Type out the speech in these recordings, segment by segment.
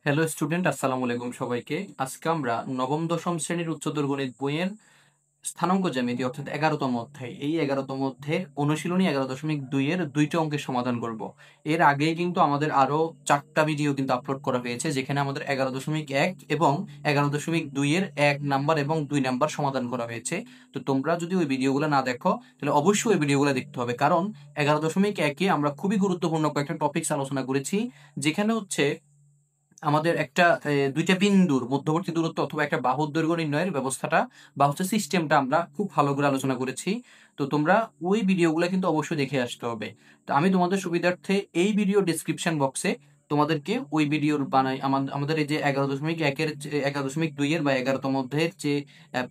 Hello student, আসসালামু আলাইকুম সবাইকে। আজকে আমরা নবম দশম শ্রেণীর উচ্চতর গণিত বইয়ের স্থানাঙ্ক জ্যামিতি অর্থাৎ 11তম অধ্যায়, এই 11তম অধ্যায়ের অনুশীলনী 11.2 এর দুইটা অঙ্কের সমাধান করব। এর আগেই কিন্তু আমাদের আরো 4টা ভিডিও কিন্তু আপলোড করা হয়েছে, যেখানে আমাদের 11.1 এবং 11.2 এর 1 নাম্বার এবং 2 নাম্বার সমাধান করা হয়েছে। তো তোমরা যদি ওই ভিডিওগুলো না দেখো তাহলে অবশ্যই ওই ভিডিওগুলো দেখতে হবে, কারণ 11.1-এ আমরা খুবই গুরুত্বপূর্ণ কয়েকটা টপিকস আলোচনা করেছি, যেখানে হচ্ছে আমাদের একটা দুইটা বিন্দুর মধ্যবর্তী দূরত্ব অথবা একটা বাহুর দৈর্ঘ্য নির্ণয়ের ব্যবস্থাটা বা হচ্ছে সিস্টেমটা আমরা খুব ভালো করে আলোচনা করেছি। তো তোমরা ওই ভিডিওগুলো কিন্তু অবশ্যই দেখে আসতে হবে। তো আমি তোমাদের সুবিধার্থে এই ভিডিও ডিসক্রিপশন বক্সে তোমাদেরকে ওই ভিডিওর বানাই আমাদের এই যে 11.1-এর 11.2 এর বা 11তম অধ্যায়ের যে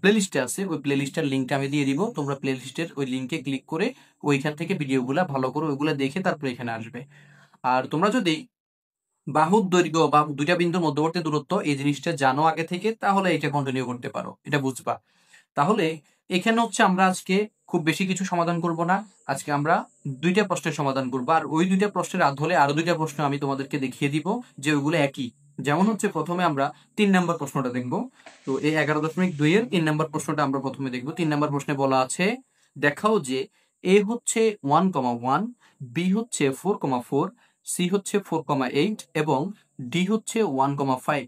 প্লেলিস্টে আছে, ওই প্লেলিস্টের লিঙ্কটা আমি দিয়ে দিব। তোমরা প্লেলিস্টের ওই লিঙ্কে ক্লিক করে ওইখান থেকে ভিডিওগুলো ভালো করে ওইগুলো দেখে তারপরে এখানে আসবে। আর তোমরা যদি বাহুর দৈর্ঘ্য বা দুইটা বিন্দুর মধ্যবর্তী দূরত্ব এই জিনিসটা জানো আগে থেকে, তাহলে এটা কন্টিনিউ করতে পারো, এটা বুঝবা। তাহলে এখানে হচ্ছে আমরা আজকে খুব বেশি কিছু সমাধান করব না। আজকে আমরা দুইটা প্রশ্নের সমাধান করবো, আর ওই দুইটা প্রশ্নের আধ হলে আরো দুইটা প্রশ্ন আমি তোমাদেরকে দেখিয়ে দিব যে ওইগুলো একই। যেমন হচ্ছে প্রথমে আমরা 3 নম্বর প্রশ্নটা দেখব। তো এই 11.2 এর 3 নম্বর প্রশ্নটা আমরা প্রথমে দেখব। 3 নম্বর প্রশ্নে বলা আছে, দেখাও যে এ হচ্ছে 1,1, বি হচ্ছে 4,4, সি হচ্ছে 4,8 এবং ডি হচ্ছে 1,5।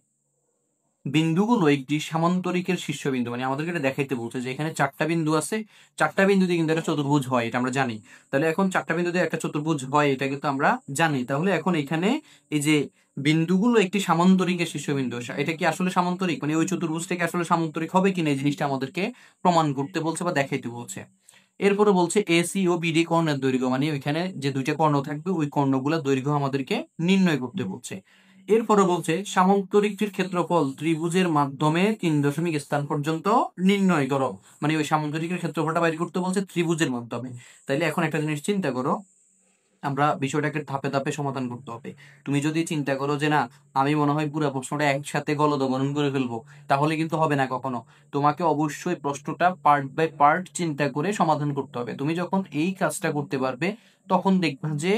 বিন্দুগুলো একটি সামান্তরিকের শীর্ষবিন্দু, মানে আমাদেরকে এটা দেখাইতে বলছে যে এখানে 4টা বিন্দু আছে, 4টা বিন্দু দিয়ে কিন্তু একটা চতুর্ভুজ হয়, এটা আমরা জানি। তাহলে এখন 4টা বিন্দু দিয়ে একটা চতুর্ভুজ হয়, এটা কিন্তু আমরা জানি। তাহলে এখন এখানে এই যে বিন্দুগুলো একটি সামান্তরিকের শীর্ষবিন্দু, এটা কি আসলে সামান্তরিক, মানে ওই চতুর্ভুজটাকে আসলে সামান্তরিক হবে কিনা এই জিনিসটা আমাদেরকে প্রমাণ করতে বলছে বা দেখাইতে বলছে। এরপরে বলছে এসি ও বিডি কর্ণের দৈর্ঘ্য, মানে ওইখানে যে দুইটা কর্ণ থাকবে ওই কর্ণগুলোর দৈর্ঘ্য আমাদেরকে নির্ণয় করতে বলছে। এরপরে বলছে সামান্তরিকটির ক্ষেত্রফল ত্রিভুজের মাধ্যমে 3 স্থান পর্যন্ত নির্ণয় করো, মানে ওই সামান্তরিকের ক্ষেত্রফলটা বাইর করতে বলছে ত্রিভুজের মাধ্যমে। তাইলে এখন একটা জিনিস চিন্তা করো, আমরা বিষয়টাকে ধাপে ধাপে সমাধান করতে হবে। তুমি যদি চিন্তা করো যে না, আমি মনে হয় পুরো প্রশ্নটা একসাথে গলদগরণ করে ফেলবো, তাহলে কিন্তু হবে না কখনো। তোমাকে অবশ্যই প্রশ্নটা পার্ট বাই পার্ট চিন্তা করে সমাধান করতে হবে। তুমি যখন এই কাজটা করতে পারবে, তখন দেখবা যে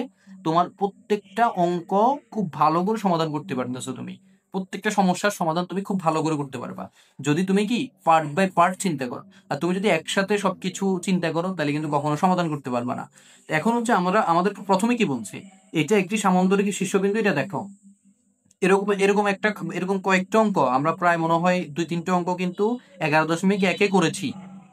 তোমার প্রত্যেকটা অঙ্ক খুব ভালো করে সমাধান করতে পারতেছো। তুমি প্রত্যেকটা সমস্যার সমাধান তুমি খুব ভালো করে করতে পারবা, যদি তুমি কি পার্ট বাই পার্ট চিন্তা করো। আর তুমি যদি একসাথে সবকিছু চিন্তা করো, তাহলে কিন্তু কখনো সমাধান করতে পারবা না। এখন হচ্ছে আমরা আমাদের প্রথমে কি বলছি, এটা একটি সামান্তরিক শীর্ষবিন্দু, এটা দেখো। এরকম এরকম একটা এরকম কয়েকটা অঙ্ক আমরা প্রায় মনে হয় 2-3টে অঙ্ক কিন্তু 11.1-এ করেছি।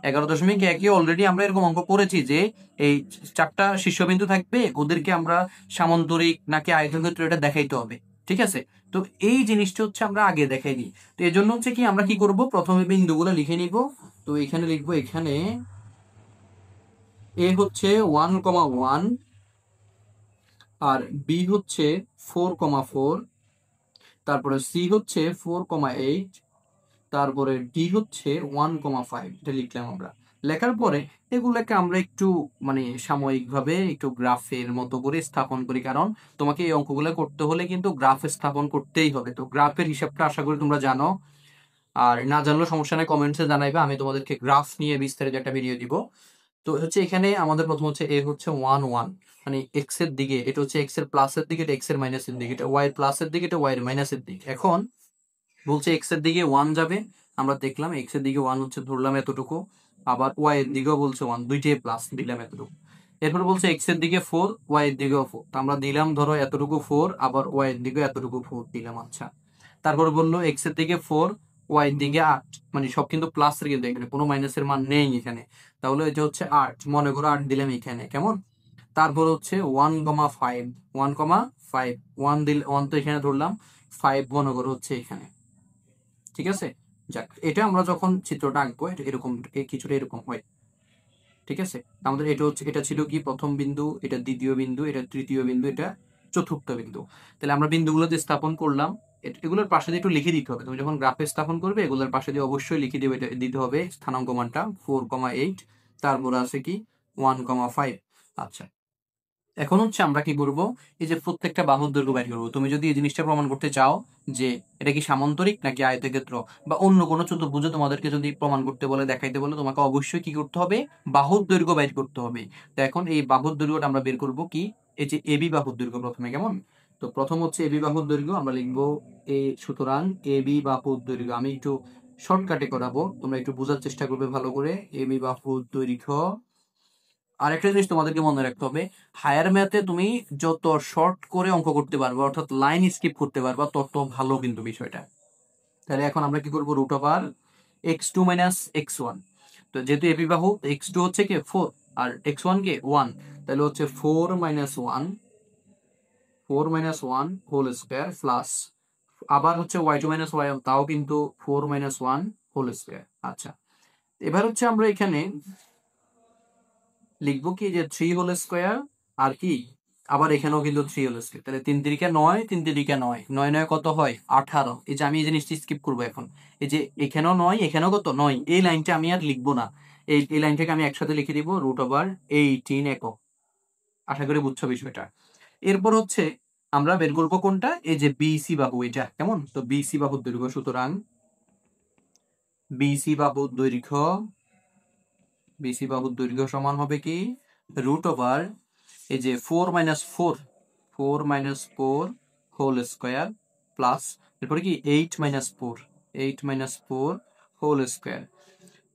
11.1-এ অলরেডি আমরা এরকম অঙ্ক করেছি যে এই 4টা শীর্ষবিন্দু থাকবে, ওদেরকে আমরা সামান্তরিক নাকি আয়তক্ষেত্র এটা দেখাইতে হবে। ঠিক আছে? তো এই জিনিসটা হচ্ছে আমরা আগে দেখাই দিই। তো এই জন্য হচ্ছে কি আমরা কি করব, প্রথমে বিন্দুগুলো লিখে নিব। তো এখানে লিখবো, এখানে এ হচ্ছে 1,1, আর বি হচ্ছে 4,4, তারপরে সি হচ্ছে 4,8, তারপরে ডি হচ্ছে 1,5। এটা লিখলাম আমরা। লেখার পরে এগুলোকে আমরা একটু মানে সাময়িকভাবে একটু গ্রাফের মতো করে স্থাপন করি, কারণ তোমাকে এই অঙ্কগুলো করতে হলে কিন্তু গ্রাফ স্থাপন করতেই হবে। তো গ্রাফের হিসাবটা আশা করি তোমরা জানো, আর না জানলেও সমস্যা নেই, কমেন্টসে জানাইবে, আমি তোমাদেরকে গ্রাফ নিয়ে বিস্তারিত একটা ভিডিও দিব। তো হচ্ছে এখানে আমাদের প্রথম হচ্ছে এ হচ্ছে 1,1, মানে এক্স এর দিকে, এটা হচ্ছে এক্স এর প্লাসের দিকে, এটা এক্স এর মাইনাসের দিকে, এটা ওয়াই এর প্লাসের দিকে, এটা ওয়াই এর মাইনাসের দিকে। এখন বলছে এক্স এর দিকে 1 যাবে, আমরা দেখলাম এক্স এর দিকে 1 হচ্ছে, ধরলাম এতটুকু। আবার ওয়াই এর দিকেও বলছে 1, দুইটাই প্লাস, দিলাম এতটুকু। এরপর বলছে এক্স এর দিকে 4, ওয়াই এর দিকেও 4, তো আমরা দিলাম ধরো এতটুকু 4, আবার ওয়াই এর দিকে এতটুকু 4 দিলাম। আচ্ছা, তারপর বললো এক্স এর দিকে 4, ওয়াই এর দিকে 8, মানে সব কিন্তু প্লাস এর, কিন্তু এখানে কোনো মাইনাসের মান নেই এখানে। তাহলে এটা হচ্ছে 8, মনে করো 8 দিলাম এখানে, কেমন। তারপর হচ্ছে 1,5, 1,5, 1 দিল, 1 তো এখানে ধরলাম, 5 মনে করো হচ্ছে এখানে। ঠিক আছে? যাক, এটা আমরা যখন চিত্রটা আঁকবো এটা এরকম, কিছুটা এরকম হয়। ঠিক আছে? আমাদের এটা হচ্ছে, এটা ছিল কি প্রথম বিন্দু, এটা দ্বিতীয় বিন্দু, এটা তৃতীয় বিন্দু, এটা চতুর্থ বিন্দু। তাহলে আমরা বিন্দুগুলো দিয়ে স্থাপন করলাম। এগুলোর পাশে দিয়ে একটু লিখে দিতে হবে, তুমি যখন গ্রাফে স্থাপন করবে এগুলোর পাশে দিয়ে অবশ্যই লিখে দিবে, দিতে হবে স্থানাঙ্ক মানটা 4,8, তারপরে আছে কি 1,5। আচ্ছা, এখন হচ্ছে আমরা কি করব, এই যে প্রত্যেকটা বাহুর দৈর্ঘ্য বের করবো। তুমি যদি এই জিনিসটা প্রমাণ করতে চাও যে এটা কি সামান্তরিক নাকি আয়তক্ষেত্র বা অন্য কোনো চতুর্ভুজে তোমাদেরকে যদি প্রমাণ করতে বলে, দেখাইতে বলে, তোমাকে অবশ্যই কি করতে হবে, বাহুর দৈর্ঘ্য বের করতে হবে। তো এখন এই বাহুর দৈর্ঘ্যটা আমরা বের করব কি, এই যে এবি বাহুর দৈর্ঘ্য প্রথমে, কেমন। তো প্রথম হচ্ছে এবি বাহুর দৈর্ঘ্য, আমরা লিখবো এ, সুতরাং এবি বাহুর দৈর্ঘ্য, আমি একটু শর্টকাটে করাবো, তোমরা একটু বোঝার চেষ্টা করবে ভালো করে। এবি বাহুর দৈর্ঘ্য। আর একটা জিনিস তোমাদেরকে মনে রাখতে হবে, হায়ার ম্যাথে তুমি যত শর্ট করে অঙ্ক করতে পারবে, অর্থাৎ লাইন স্কিপ করতে পারবা, তত ভালো কিন্তু বিষয়টা। তাহলে এখন আমরা কি করবো, root over x2 minus x1। তো যেহেতু এবি বাহু, x2 হচ্ছে কি 4 আর x1 কে 1, তাহলে হচ্ছে 4 minus 1, 4 minus 1 whole square plus, আবার হচ্ছে y2 মাইনাস y, তাও কিন্তু 4 মাইনাস 1 হোল স্কোয়ার। আচ্ছা, এবার হচ্ছে আমরা এখানে লিখবো কি যে 3 হোল স্কোয়ার, আর কি আবার এখানেও কিন্তু 3 হোল স্কোয়ার, তাহলে 3 3 9, 3 3 9, 9 9 কত হয় 18। এই যে আমি এই জিনিসটি স্কিপ করবো এখন, এই যে এখানেও 9, এখানেও কত 9, এই লাইনটা আমি আর লিখবো না, এই লাইনটাকে আমি একসাথে লিখে দিব রুট ওভার 18 একক। আশা করি বুঝছো বিষয়টা। এরপর হচ্ছে আমরা বের করবো কোনটা, এই যে বিসি বাহু, এটা কেমন, তো বিসি বাহুর দৈর্ঘ্য, সুতরাং বিসি বাহুর দৈর্ঘ্য, বিসি বাহুর দৈর্ঘ্য সমান হবে কি রুট ওভার এই যে 4 minus 4, 4 minus 4 whole square plus, এরপরে কি 8 মাইনাস 4, 8 মাইনাস 4 হোল স্কোয়ার।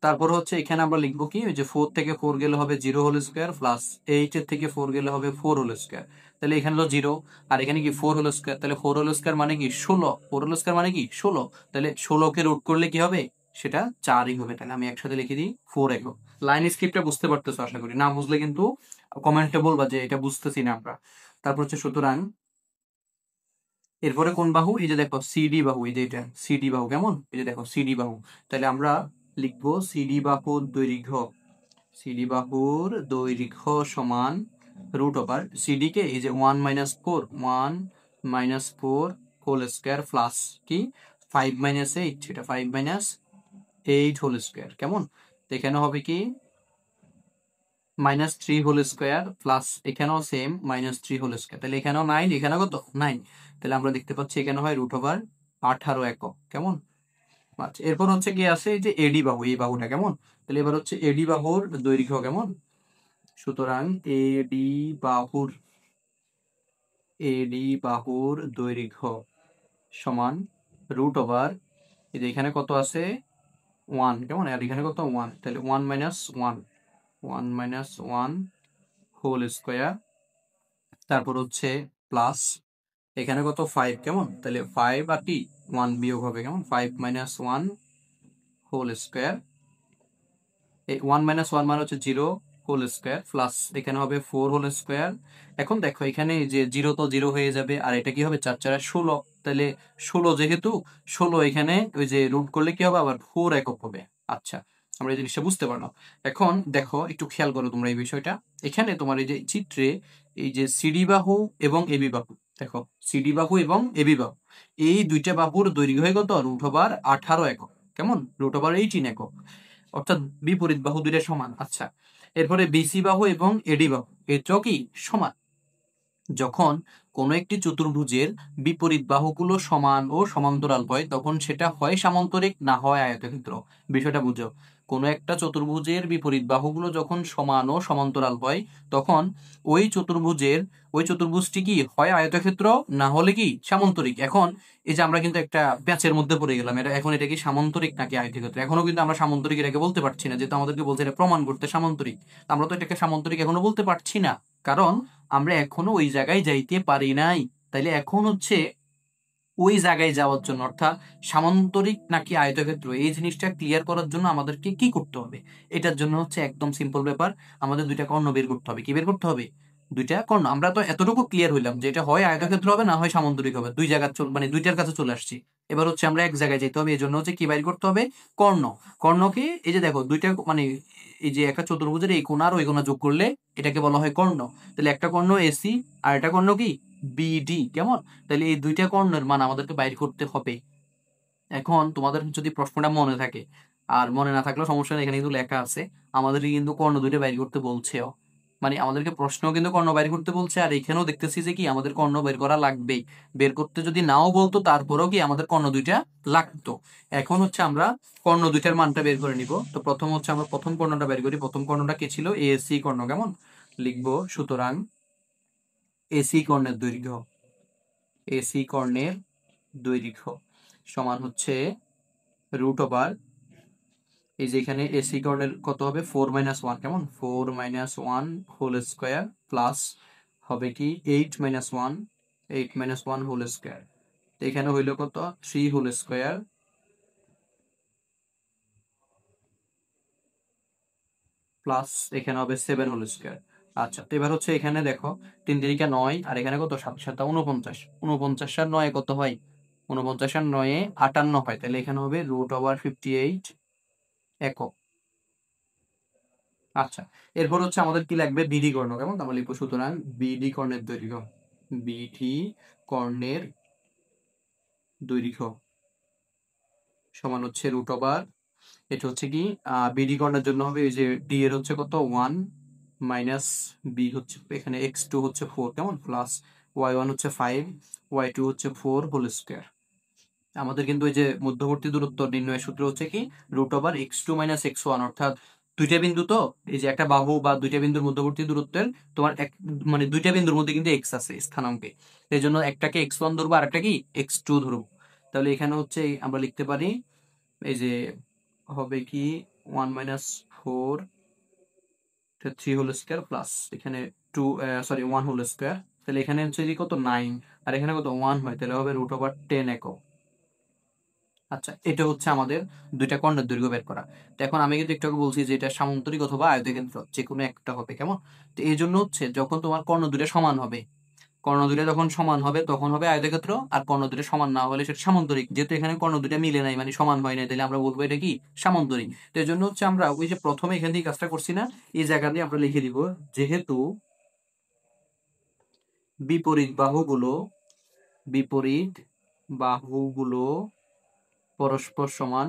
তারপর হচ্ছে এখানে আমরা লিখবো কি, ওই যে 4 থেকে 4 গেলে হবে 0 হোল স্কোয়ার প্লাস 8 এর থেকে 4 গেলে হবে 4 হোল স্কোয়ার। তাহলে এখানে হলো 0 আর এখানে কি 4 হোল স্কোয়ার, তাহলে 4 হোল স্কোয়ার মানে কি 16, 4 হোল স্কোয়ার মানে কি 16, তাহলে 16 কে রুট করলে কি হবে, সেটা 4ই হবে। তাহলে আমি একসাথে লিখে দিই 4 একক। লাইন স্ক্রিপ্টটা বুঝতে পারতেছো আশা করি, না বুঝলে কিন্তু কমেন্টে বলবা যে এটা বুঝতেছি না আমরা। তারপর হচ্ছে সুতরাং এরপরে কোন বাহু, এই যে দেখো সিডি বাহু, এই যে এটা সিডি বাহু, কেমন, এই যে দেখো সিডি বাহু, তাহলে আমরা লিখবো সিডি বাহুর দৈর্ঘ্য, সিডি বাহুর দৈর্ঘ্য সমান রুট ওভার সিডি কে এই যে 1 minus 4, 1 minus 4 whole square plus কি 5 মাইনাস 8, সেটা 5 মাইনাস 8 হোল স্কোয়ার, কেমন। তো এখানে হবে কি মাইনাস 3 হোল স্কোয়ার প্লাস এখানেও সেম মাইনাস 3 হোল স্কোয়ার, তাহলে এখানেও 9, এখানেও কত 9, তাহলে আমরা দেখতে পাচ্ছি এখানে হয় রুট ওভার 18 একক, কেমন। আচ্ছা, এরপর হচ্ছে কি আছে, এই যে এডি বাহু, এই বাহুটা কেমন, তাহলে এবার হচ্ছে এডি বাহুর দৈর্ঘ্য কেমন, সুতরাং এডি বাহুর, এডি বাহুর দৈর্ঘ্য সমান রুট ওভার এই যে এখানে কত আছে 1, কেমন, আর এখানে কত 1, তাহলে 1 মাইনাস 1, 1 মাইনাস 1 হোল স্কোয়ার, তারপর হচ্ছে প্লাস এখানে কত 5, কেমন, তাহলে 5 আর কি 1 বিয়োগ হবে, কেমন, 5 মাইনাস 1 হোল স্কোয়ার, এই 1 মাইনাস 1 মানে হচ্ছে 0 হোল স্কোয়ার প্লাস এখানে হবে 4 হোল স্কোয়ার। এখন দেখো এখানে যে 0 তো 0 হয়ে যাবে, আর এটা কি হবে 4 4 16, তাহলে 16 যেহেতু 16 এখানে ওই যে রুট করলে কি হবে আবার 4 একক হবে। আচ্ছা, আমরা এই জিনিসটা বুঝতে পারলাম। এখন দেখো একটু খেয়াল করো তোমরা এই বিষয়টা, এখানে তোমার এই যে চিত্রে এই যে সিডি বাহু এবং এবি বাহু, দেখো সিডি বাহু এবং এবি বাহু, এই দুইটা বাহুর দৈর্ঘ্য হয়ে কত রুট ওভার 18 একক, কেমন, রুট ওভার 18 একক, অর্থাৎ বিপরীত বাহু দুইটা সমান। আচ্ছা, এরপরে বিসি বাহু এবং এডি বাহু এটাও কি সমান। যখন কোনো একটি চতুর্ভুজের বিপরীত বাহুগুলো সমান ও সমান্তরাল হয় তখন সেটা হয় সামান্তরিক, না হয় আয়তক্ষেত্র। বিষয়টা বুঝো, কোনো একটা চতুর্ভুজের বিপরীত বাহুগুলো যখন সমান ও সমান্তরাল হয় তখন ওই চতুর্ভুজের, ওই চতুর্ভুজটি কি হয় আয়তক্ষেত্র, না হলে কি সামান্তরিক। এখন এই যে আমরা কিন্তু একটা প্যাচের মধ্যে পড়ে গেলাম, এটা এখন এটা কি সামান্তরিক নাকি আয়তক্ষেত্র, এখনো কিন্তু আমরা সামান্তরিক এটাকে বলতে পারছি না, যেহেতু আমাদেরকে বলছে এটা প্রমাণ করতে সামান্তরিক। আমরা তো এটাকে সামান্তরিক এখনো বলতে পারছি না, কারণ আমরা এখনো ওই জায়গায় যাইতে পারি নাই। তাইলে এখন হচ্ছে ওই জায়গায় যাওয়ার জন্য, অর্থাৎ সামান্তরিক নাকি আয়তক্ষেত্র, এই জিনিসটা ক্লিয়ার করার জন্য আমাদেরকে কি করতে হবে, এটার জন্য হচ্ছে একদম সিম্পল ব্যাপার, আমাদের দুইটা কর্ণ বের করতে হবে। কি বের করতে হবে, দুইটা কর্ণ। আমরা তো এতটুকু ক্লিয়ার হইলাম যে এটা হয় আয়তক্ষেত্র হবে, না হয় সামান্তরিক হবে, দুই জায়গা মানে দুইটার কাছে চলে আসছি। এবার হচ্ছে আমরা এক জায়গায় যেতে হবে, এই জন্য হচ্ছে কি বাইর করতে হবে, কর্ণ। কর্ণকে এই যে দেখো দুইটা মানে এই যে একটা চতুর্ভুজের এই কোণ আর ওই কোণ যোগ করলে এটাকে বলা হয় কর্ণ। তাহলে একটা কর্ণ এসি আর একটা কর্ণ কি বিডি, কেমন। তাহলে এই দুইটা কর্ণের মান আমাদেরকে বাইর করতে হবে। এখন তোমাদের যদি প্রশ্নটা মনে থাকে, আর মনে না থাকলেও সমস্যা নেই, এখানে কিন্তু লেখা আছে, আমাদেরকে কিন্তু কর্ণ দুইটা বাইর করতে বলছেও, মানে আমাদেরকে প্রশ্নও কিন্তু কর্ণ বাইর করতে বলছে, আর এখানেও দেখতেছি যে কি আমাদের কর্ণ বের করা লাগবেই। বের করতে যদি নাও বলতো তারপরেও কি আমাদের কর্ণ দুইটা লাগতো। এখন হচ্ছে আমরা কর্ণ দুইটার মানটা বের করে নিব। তো প্রথম হচ্ছে আমরা প্রথম কর্ণটা বের করি, প্রথম কর্ণটা কি ছিল, এসি কর্ণ, কেমন, লিখবো সুতরাং এসি কর্ণের দৈর্ঘ্য, এসি কর্ণের দৈর্ঘ্য সমান হচ্ছে রুট ওভার এই যে এখানে এসি কর্ণের কত হবে 4 - 1 কেমন 4 - 1 হোল স্কোয়ার প্লাস হবে কি 8 - 1 হোল স্কোয়ার। এখানে হইল কত 3 হোল স্কোয়ার প্লাস এখানে হবে 7 হোল স্কোয়ার। আচ্ছা, তো এবার হচ্ছে এখানে দেখো 3 × 9 আর এখানে কত 7 7 49, 49 আর 9 কত হয় 49 আর 9 58 হয়, তাহলে এখানে হবে রুট ওভার 58 একক। আচ্ছা, এরপর হচ্ছে আমাদের কি লাগবে বিডি কর্ণ, কেমন আমরা লিখবো সুতরাং বিডি কর্ণের দৈর্ঘ্য, বিডি কর্ণের দৈর্ঘ্য সমান হচ্ছে রুট ওভার, এটা হচ্ছে কি বিডি কর্ণের জন্য হবে এই যে ডি এর হচ্ছে কত 1 মাইনাস বি হচ্ছে এখানে x2 হচ্ছে 4 কেমন প্লাস y1 হচ্ছে 5 y2 হচ্ছে 4 হোল স্কোয়ার। আমাদের কিন্তু এই যে মধ্যবর্তী দূরত্ব নির্ণয়ের সূত্র হচ্ছে কি রুট ওভার x2 - x1, অর্থাৎ দুইটা বিন্দু, তো এই যে একটা বাহু বা দুইটা বিন্দুর মধ্যবর্তী দূরত্বের তোমার এক মানে দুইটা বিন্দুর মধ্যে কিন্তু x আছে স্থানাঙ্কে, এই জন্য একটাকে x1 ধরবো আর একটা কি x2 ধরবো। তাহলে এখানে হচ্ছে আমরা লিখতে পারি এই যে হবে কি 1 - 4 3 হোল স্কোয়ার প্লাস এখানে 2 সরি 1 হোল স্কোয়ার, তাহলে এখানে হচ্ছে যে কত 9 আর এখানে কত 1 হয়, তাহলে হবে রুট ওভার 10 একক। আচ্ছা, এটা হচ্ছে আমাদের দুইটা কর্ণের দৈর্ঘ্য বের করা। তো এখন আমি কিন্তু একটু আগে বলছি যে এটা সামান্তরিক অথবা আয়তক্ষেত্র যে কোনো একটা হবে, কেমন। তো এই জন্য হচ্ছে যখন তোমার কর্ণ দুটো সমান হবে, কর্ণ দুটো যখন সমান হবে তখন হবে আয়তক্ষেত্র, আর কর্ণ দুটো সমান না হলে সেটা সামান্তরিক। যেহেতু এখানে কর্ণ দুটো মিলে নাই মানে সমান হয় নাই, তাহলে আমরা বলবো এটা কি সামান্তরিক। তো এই জন্য হচ্ছে আমরা ওই যে প্রথমে এখান থেকে কাজটা করছি না, এই জায়গা দিয়ে আমরা লিখে দিব যেহেতু বিপরীত বাহুগুলো বিপরীত বাহুগুলো পরস্পর সমান,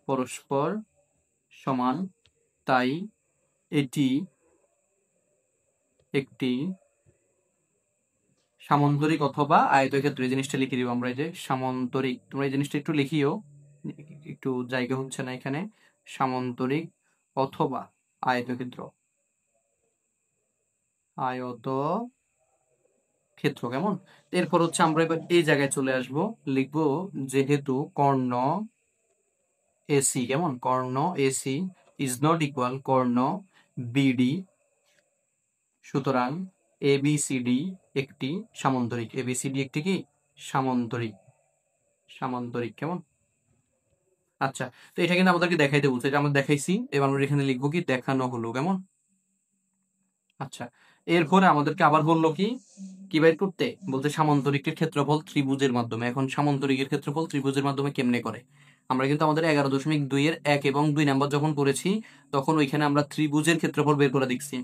পরস্পর সমান, তাই এটি একটি সামান্তরিক অথবা আয়তক্ষেত্র। এই জিনিসটা লিখে দিব আমরা, এই যে সামান্তরিক, তোমরা এই জিনিসটা একটু লিখিও, একটু জায়গা হচ্ছে না এখানে, সামান্তরিক অথবা আয়তক্ষেত্র, আয়তক্ষেত্র কেমন। এরপর হচ্ছে আমরা এবার এই জায়গায় চলে আসব, লিখবো যেহেতু কর্ণ এসি, কেমন কর্ণ এসি ইজ নট ইকুয়াল কর্ণ বিডি, সুতরাং এবিসিডি একটি সামান্তরিক, এবিসিডি একটি কি সামান্তরিক, সামান্তরিক কেমন। আচ্ছা, তো এটা কিন্তু আমাদেরকে দেখাইতে বলছে, এটা আমরা দেখাইছি, এবার আমরা এখানে লিখবো কি দেখানো হলো, কেমন। আচ্ছা, এরপরে আমাদেরকে আবার বললো কি কি বের করতে, বলতে সামান্তরিকের ক্ষেত্রফল ত্রিভুজের মাধ্যমে। এখন সামান্তরিকের ক্ষেত্রফল ত্রিভুজের মাধ্যমে কেমনে করে, আমরা কিন্তু আমাদের 11.2 এর 1 এবং 2 নাম্বার যখন করেছি তখন ওইখানে আমরা ত্রিভুজের ক্ষেত্রফল বের করে দেখছি।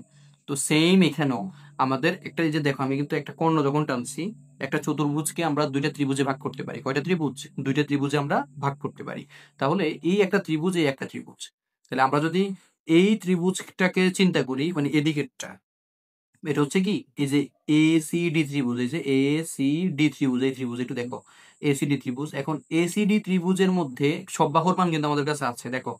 তো সেম এখানেও আমাদের একটা, এই যে দেখো আমি কিন্তু একটা কর্ণ যখন টানছি, একটা চতুর্ভুজকে আমরা দুইটা ত্রিভুজে ভাগ করতে পারি, কয়টা ত্রিভুজ, দুইটা ত্রিভুজে আমরা ভাগ করতে পারি। তাহলে এই একটা ত্রিভুজ, এই একটা ত্রিভুজ, তাহলে আমরা যদি এই ত্রিভুজটাকে চিন্তা করি মানে এদিকেরটা, এটা হচ্ছে কি এই যে এসিডি ত্রিভুজ, এই যে এসিডি ত্রিভুজ, এই ত্রিভুজ একটু দেখো এসিডি ত্রিভুজ। এখন এসিডি ত্রিভুজের মধ্যে সব বাহুর মান কিন্তু আমাদের কাছে আছে, দেখো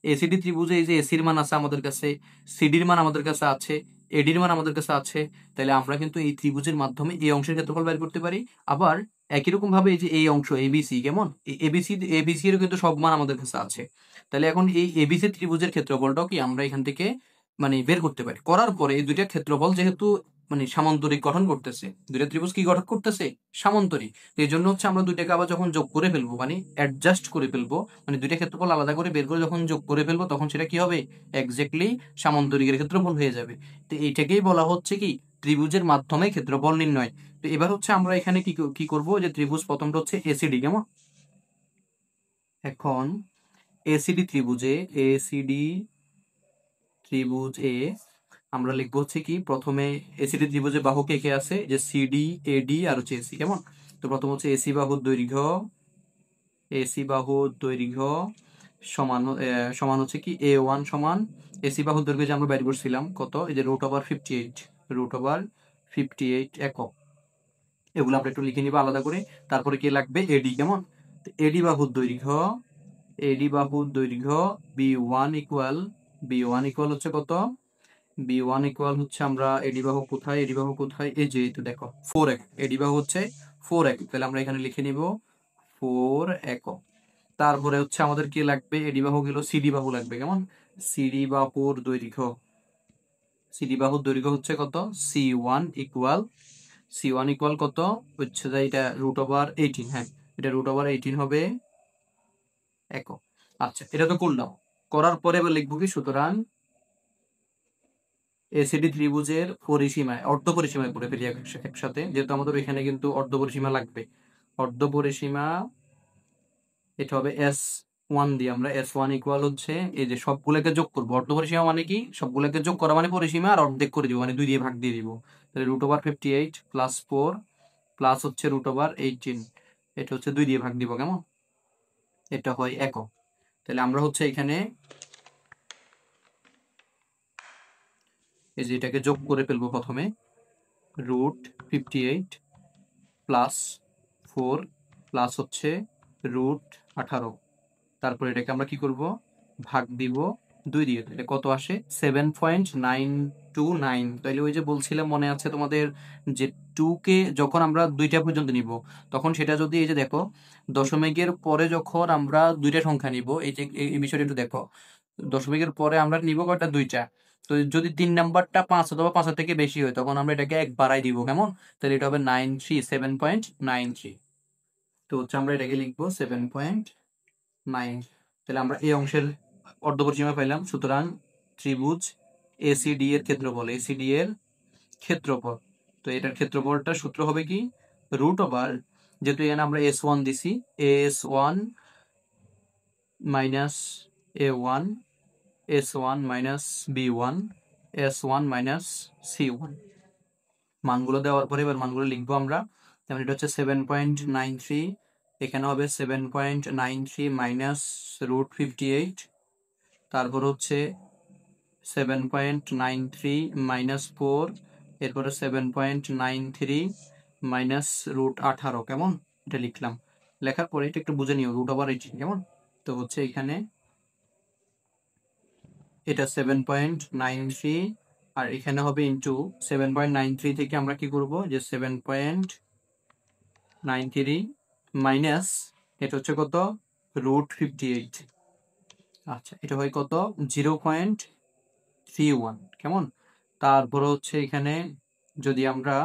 এসিডি ত্রিভুজে এই যে এসির মান আছে আমাদের কাছে, সিডির মান আমাদের কাছে আছে, এডির মান আমাদের কাছে আছে, তাহলে আমরা কিন্তু এই ত্রিভুজের মাধ্যমে এই অংশের ক্ষেত্রফল বের করতে পারি। আবার একই রকম ভাবে এই যে এই অংশ এবিসি, কেমন এবিসি, এবিসি এরও কিন্তু সব মান আমাদের কাছে আছে। তাহলে এখন এই এবিসি ত্রিভুজের ক্ষেত্রফলটাও কি আমরা এখান থেকে মানে বের করতে পারি। করার পরে এই দুইটা ক্ষেত্রফল যেহেতু মানে সামান্তরিক গঠন করতেছে, দুইটা ত্রিভুজ কি গঠন করতেছে সামান্তরিক, এই জন্য হচ্ছে আমরা দুইটাকে আবার যখন যোগ করে ফেলবো মানে অ্যাডজাস্ট করে ফেলবো, মানে দুইটা ক্ষেত্রফল আলাদা করে বের করে যখন যোগ করে ফেলবো তখন সেটা কি হবে এক্স্যাক্টলি সামান্তরিকের ক্ষেত্রফল হয়ে যাবে। তো এইটাকেই বলা হচ্ছে কি ত্রিভুজের মাধ্যমে ক্ষেত্রফল নির্ণয়। তো এবার হচ্ছে আমরা এখানে কি কি করবো, যে ত্রিভুজ প্রথমটা হচ্ছে এসিডি, কেমন। এখন এসিডি ত্রিভুজে, এসিডি ত্রিভুজ এ আমরা লিখবো হচ্ছে কি প্রথমে এসিডি ত্রিভুজের বাহু কে কে আছে, যে সিডি এডি আর হচ্ছে এসি, কেমন। তো প্রথম হচ্ছে এসি বাহুর দৈর্ঘ্য, এসি বাহুর দৈর্ঘ্য সমান সমান হচ্ছে কি A1 সমান এসি বাহুর দৈর্ঘ্য যে আমরা বের করছিলাম কত, এই যে রুট ওভার 58, রুট ওভার 58 একক। এগুলো আমরা একটু লিখে নিব আলাদা করে। তারপরে কি লাগবে এডি, কেমন। এডি বাহুর দৈর্ঘ্য, এডি বাহুর দৈর্ঘ্য বি ওয়ান ইকুয়াল হচ্ছে কত B1 ইকুয়াল হচ্ছে আমরা এডি বাহু কোথায়, এডি বাহু কোথায়, এই যে তো দেখো 4 একক, এডি বাহু হচ্ছে 4 একক, তাহলে আমরা এখানে লিখে নিব 4 একক। তারপরে হচ্ছে আমাদের কি লাগবে, এডি বাহু গেল, সিডি বাহু লাগবে। কেমন? সিডি বাহুর দৈর্ঘ্য, সিডি বাহুর দৈর্ঘ্য হচ্ছে কত, C1 ইকুয়াল কত হচ্ছে, যে এটা √18, হ্যাঁ এটা √18 হবে একক। আচ্ছা এটা তো করলাম, করার পরে এবার লিখবো কি, সুতরাং এসিডি ত্রিভুজের পরিসীমায়, অর্ধ পরিসীমায় করে ফেলি একসাথে, যেহেতু আমাদের এখানে কিন্তু অর্ধ পরিসীমা লাগবে। অর্ধ পরিসীমা এটা হবে S1 দিয়ে, আমরা S1 ইকুয়াল হচ্ছে এই যে সবগুলোকে যোগ করবো। অর্ধ পরিসীমা মানে কি, সবগুলোকে যোগ করা মানে পরিসীমা, আর অর্ধেক করে দিব মানে 2 দিয়ে ভাগ দিয়ে দিব। তাহলে √58 প্লাস 4 প্লাস হচ্ছে √18, এটা হচ্ছে 2 দিয়ে ভাগ দিব। কেমন? এটা হয় একক। তাহলে আমরা হচ্ছে এখানে এই যে এটাকে যোগ করে ফেলবো প্রথমে, √58 প্লাস 4 প্লাস হচ্ছে √18, তারপর এটাকে আমরা কি করব, ভাগ দিব 2 দিয়ে। তাহলে কত আসে, 7.929। তাহলে ওই যে বলছিলাম মনে আছে তোমাদের, যে 2 কে যখন আমরা 2টা পর্যন্ত নিব, তখন সেটা যদি এই যে দেখো দশমিকের পরে যখন আমরা 2টা সংখ্যা নিব, এই যে এই বিষয়টা একটু দেখো, দশমিকের পরে আমরা নিব কয়টা, 2টা। তো যদি 3 নাম্বারটা 5 অথবা 5 থেকে বেশি হয়, তখন আমরা এটাকে 1 বাড়াই দিব। কেমন? তাহলে এটা হবে 7.93। তো হচ্ছে আমরা এটাকে লিখবো 7.9। তাহলে আমরা এই অংশের অর্ধপরিসীমা পাইলাম। সুতরাং ত্রিভুজ এসিডি এর ক্ষেত্রফল, এসিডি এর ক্ষেত্রফল, তো এটার ক্ষেত্রফলটা সূত্র হবে কি, √, যেহেতু এখানে আমরা S1 দিছি, S1 minus A1, S1 minus B1, S1 minus C1, মানগুলো দেওয়ার পরে এবার মানগুলো লিখবো আমরা। যেমন এটা হচ্ছে 7.93, এখানে হবে 7.93 মাইনাস √58, তারপর হচ্ছে 7.93 মাইনাস 4, এরপরে 7.93 মাইনাস √18। কেমন? এটা লিখলাম, লেখার পরে এটা একটু বুঝে নিও, √18 কেমন। তো হচ্ছে এখানে এটা 7.93, আর এখানে হবে ইন্টু 7.93 থেকে আমরা কি করব, যে 7.93 মাইনাস এটা হচ্ছে কত, √58। আচ্ছা এটা হয় কত, 0.31। কেমন? তারপর হচ্ছে এখানে যদি আমরা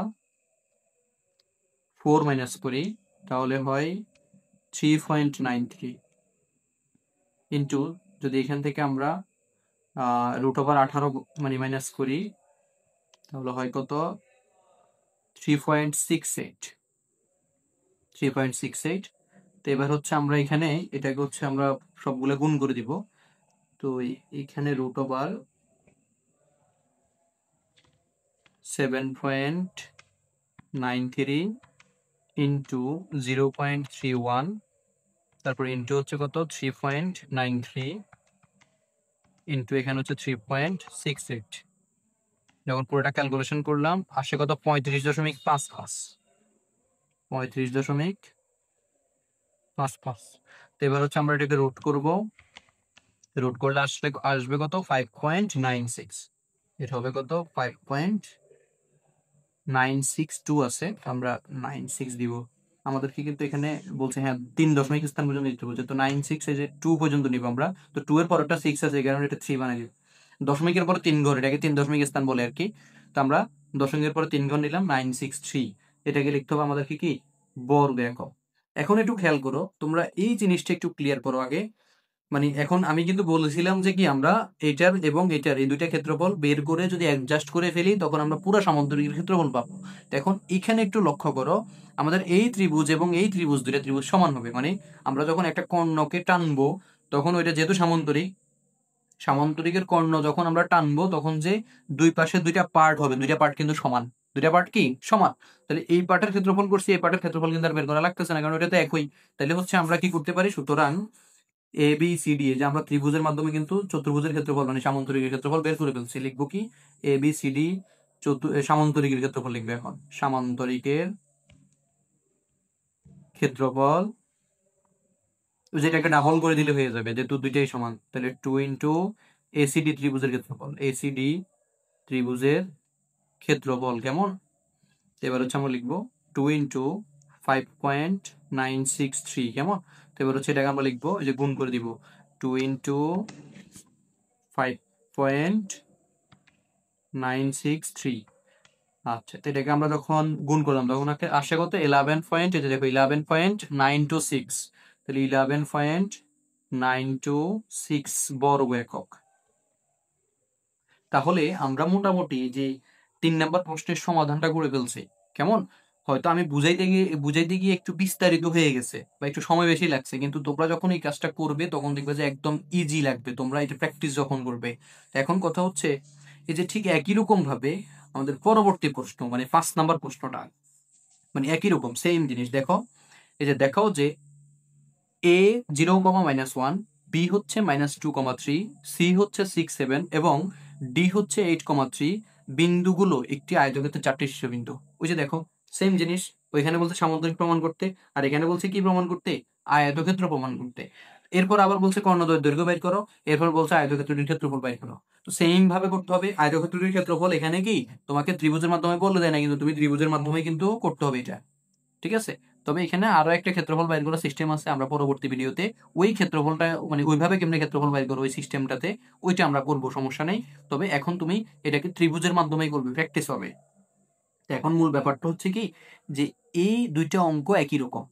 4 মাইনাস করি, তাহলে হয় 3.93 ইন্টু, যদি এখান থেকে আমরা √18 মানে মাইনাস করি, তাহলে হয় কত, 3.68। তো এবার হচ্ছে আমরা এখানে এটাকে হচ্ছে আমরা সবগুলো গুণ করে দিব। তো এখানে √7.93 ইন্টু 0.31, তারপর ইন্টু হচ্ছে কত, 3.93 ইন্টু এখানে হচ্ছে 3.68। যখন পুরোটা ক্যালকুলেশন করলাম আসে কত, 35.55, 35.55। তো এবার হচ্ছে আমরা এটাকে রুট করব, রুট করলে আসবে কত, 5.96। এটা হবে কত, 5.962 আছে, আমরা 96 দিব। আমাদেরকে কিন্তু এখানে বলছে হ্যাঁ 3 দশমিক স্থান পর্যন্ত দিতে বলছে, তো 96 এই যে 2 পর্যন্ত নিব আমরা, তো 2 এর পরেরটা 6 আছে, এই কারণে এটা 3 বানাই দিব। দশমিকের পরে 3 ঘর, এটাকে 3 দশমিক স্থান বলে আর কি। তো আমরা দশমিকের পরে 3 ঘর নিলাম, 963। এটাকে লিখতে হবে আমাদেরকে কি, বর্গ একক। এখন একটু খেয়াল করো, তোমরা এই জিনিসটা একটু ক্লিয়ার করো আগে। মানে এখন আমি কিন্তু বলেছিলাম যে কি, আমরা এটার এবং এটার এই দুইটা ক্ষেত্রফল বের করে যদি অ্যাডজাস্ট করে ফেলি, তখন আমরা পুরো সামান্তরিকের ক্ষেত্রফল পাবো। তো এখন এখানে একটু লক্ষ্য করো, আমাদের এই ত্রিভুজ এবং এই ত্রিভুজ, দুইটা ত্রিভুজ সমান হবে, মানে আমরা যখন একটা কর্ণকে টানবো, তখন ওইটা যেহেতু সামান্তরিক, সামান্তরিকের কর্ণ যখন আমরা টানবো, তখন যে দুই পাশে দুইটা পার্ট হবে, দুইটা পার্ট কিন্তু সমান, দুইটা পার্ট কি সমান। তাহলে এই পার্টের ক্ষেত্রফল করছি, এই পার্টের ক্ষেত্রফল কিন্তু আর বের করা লাগতেছে না, কারণ এটা তো একই। তাহলে হচ্ছে আমরা কি করতে পারি, সুতরাং এ বি সি ডি, যে আমরা ত্রিভুজের মাধ্যমে কিন্তু চতুর্ভুজের ক্ষেত্রফল মানে সামান্তরিকের ক্ষেত্রফল বের করে ফেলছি। লিখবো কি, এ বি সি ডি সামান্তরিকের ক্ষেত্রফল লিখবে। এখন সামান্তরিকের ক্ষেত্রফল, যেটাকে ডাবল করে দিলে হয়ে যাবে, যেহেতু দুইটাই সমান। তাহলে 2 ইন্টু এসিডি ত্রিভুজের ক্ষেত্রফল, এসিডি ত্রিভুজের ক্ষেত্রফল। কেমন? এবার হচ্ছে আমরা লিখবো 2 ইন্টু 5.963। কেমন? তো এবার হচ্ছে এটাকে আমরা লিখবো, এই যে গুণ করে দিব, 2 ইন্টু 5.963। আচ্ছা, তো এটাকে আমরা যখন গুণ করলাম তখন আসে কত? 11 পয়েন্ট, এটা দেখো 11.926, তাহলে 11.926 বর্গ একক। তাহলে আমরা মোটামুটি যে 3 নাম্বার প্রশ্নের সমাধানটা করে ফেলছি। কেমন? হয়তো আমি বুঝাইতে গিয়ে একটু বিস্তারিত হয়ে গেছে বা একটু সময় বেশি লাগছে, কিন্তু তোমরা যখন এই কাজটা করবে তখন দেখবে যে একদম ইজি লাগবে, তোমরা এটা প্র্যাকটিস যখন করবে। এখন কথা হচ্ছে এই যে ঠিক একই রকম ভাবে আমাদের পরবর্তী প্রশ্ন, মানে 5 নাম্বার প্রশ্নটা, মানে একই রকম সেম জিনিস। দেখো, এই যে দেখাও যে এ 0,-1, বি হচ্ছে -2,3, সি হচ্ছে 6,7 এবং ডি হচ্ছে 8,3 বিন্দুগুলো একটি আয়তক্ষেত্রের 4টি শীর্ষবিন্দু। ওই যে দেখো সেম জিনিস, ওইখানে বলছে সামুদ্রিক প্রমাণ করতে, আর এখানে বলছে কি প্রমাণ করতে? আয়তক্ষেত্র প্রমাণ করতে। এরপর আবার বলছে কর্ণদ্বয়ের দৈর্ঘ্য বের করো, এরপর বলছে আয়তক্ষেত্রটির ক্ষেত্রফল বের করো। তো সেম ভাবে করতে হবে। আয়তক্ষেত্রটির ক্ষেত্রফল এখানে কি তোমাকে ত্রিভুজের মাধ্যমে বলে দেয় না, কিন্তু তুমি ত্রিভুজের মাধ্যমে কিন্তু করতে হবে এটা। ঠিক আছে? তবে এখানে আরো একটা ক্ষেত্রফল বাইর করার সিস্টেম আছে, আমরা পরবর্তী ভিডিওতে ওই ক্ষেত্রফলটা, মানে ওইভাবে কেমনে ক্ষেত্রফল বাইর করবো ওই সিস্টেমটাতে, ওইটা আমরা করবো, সমস্যা নেই। তবে এখন তুমি এটাকে ত্রিভুজের মাধ্যমেই করবে, প্র্যাকটিস হবে। তো এখন মূল ব্যাপারটা হচ্ছে কি, যে এই দুইটা অঙ্ক একই রকম,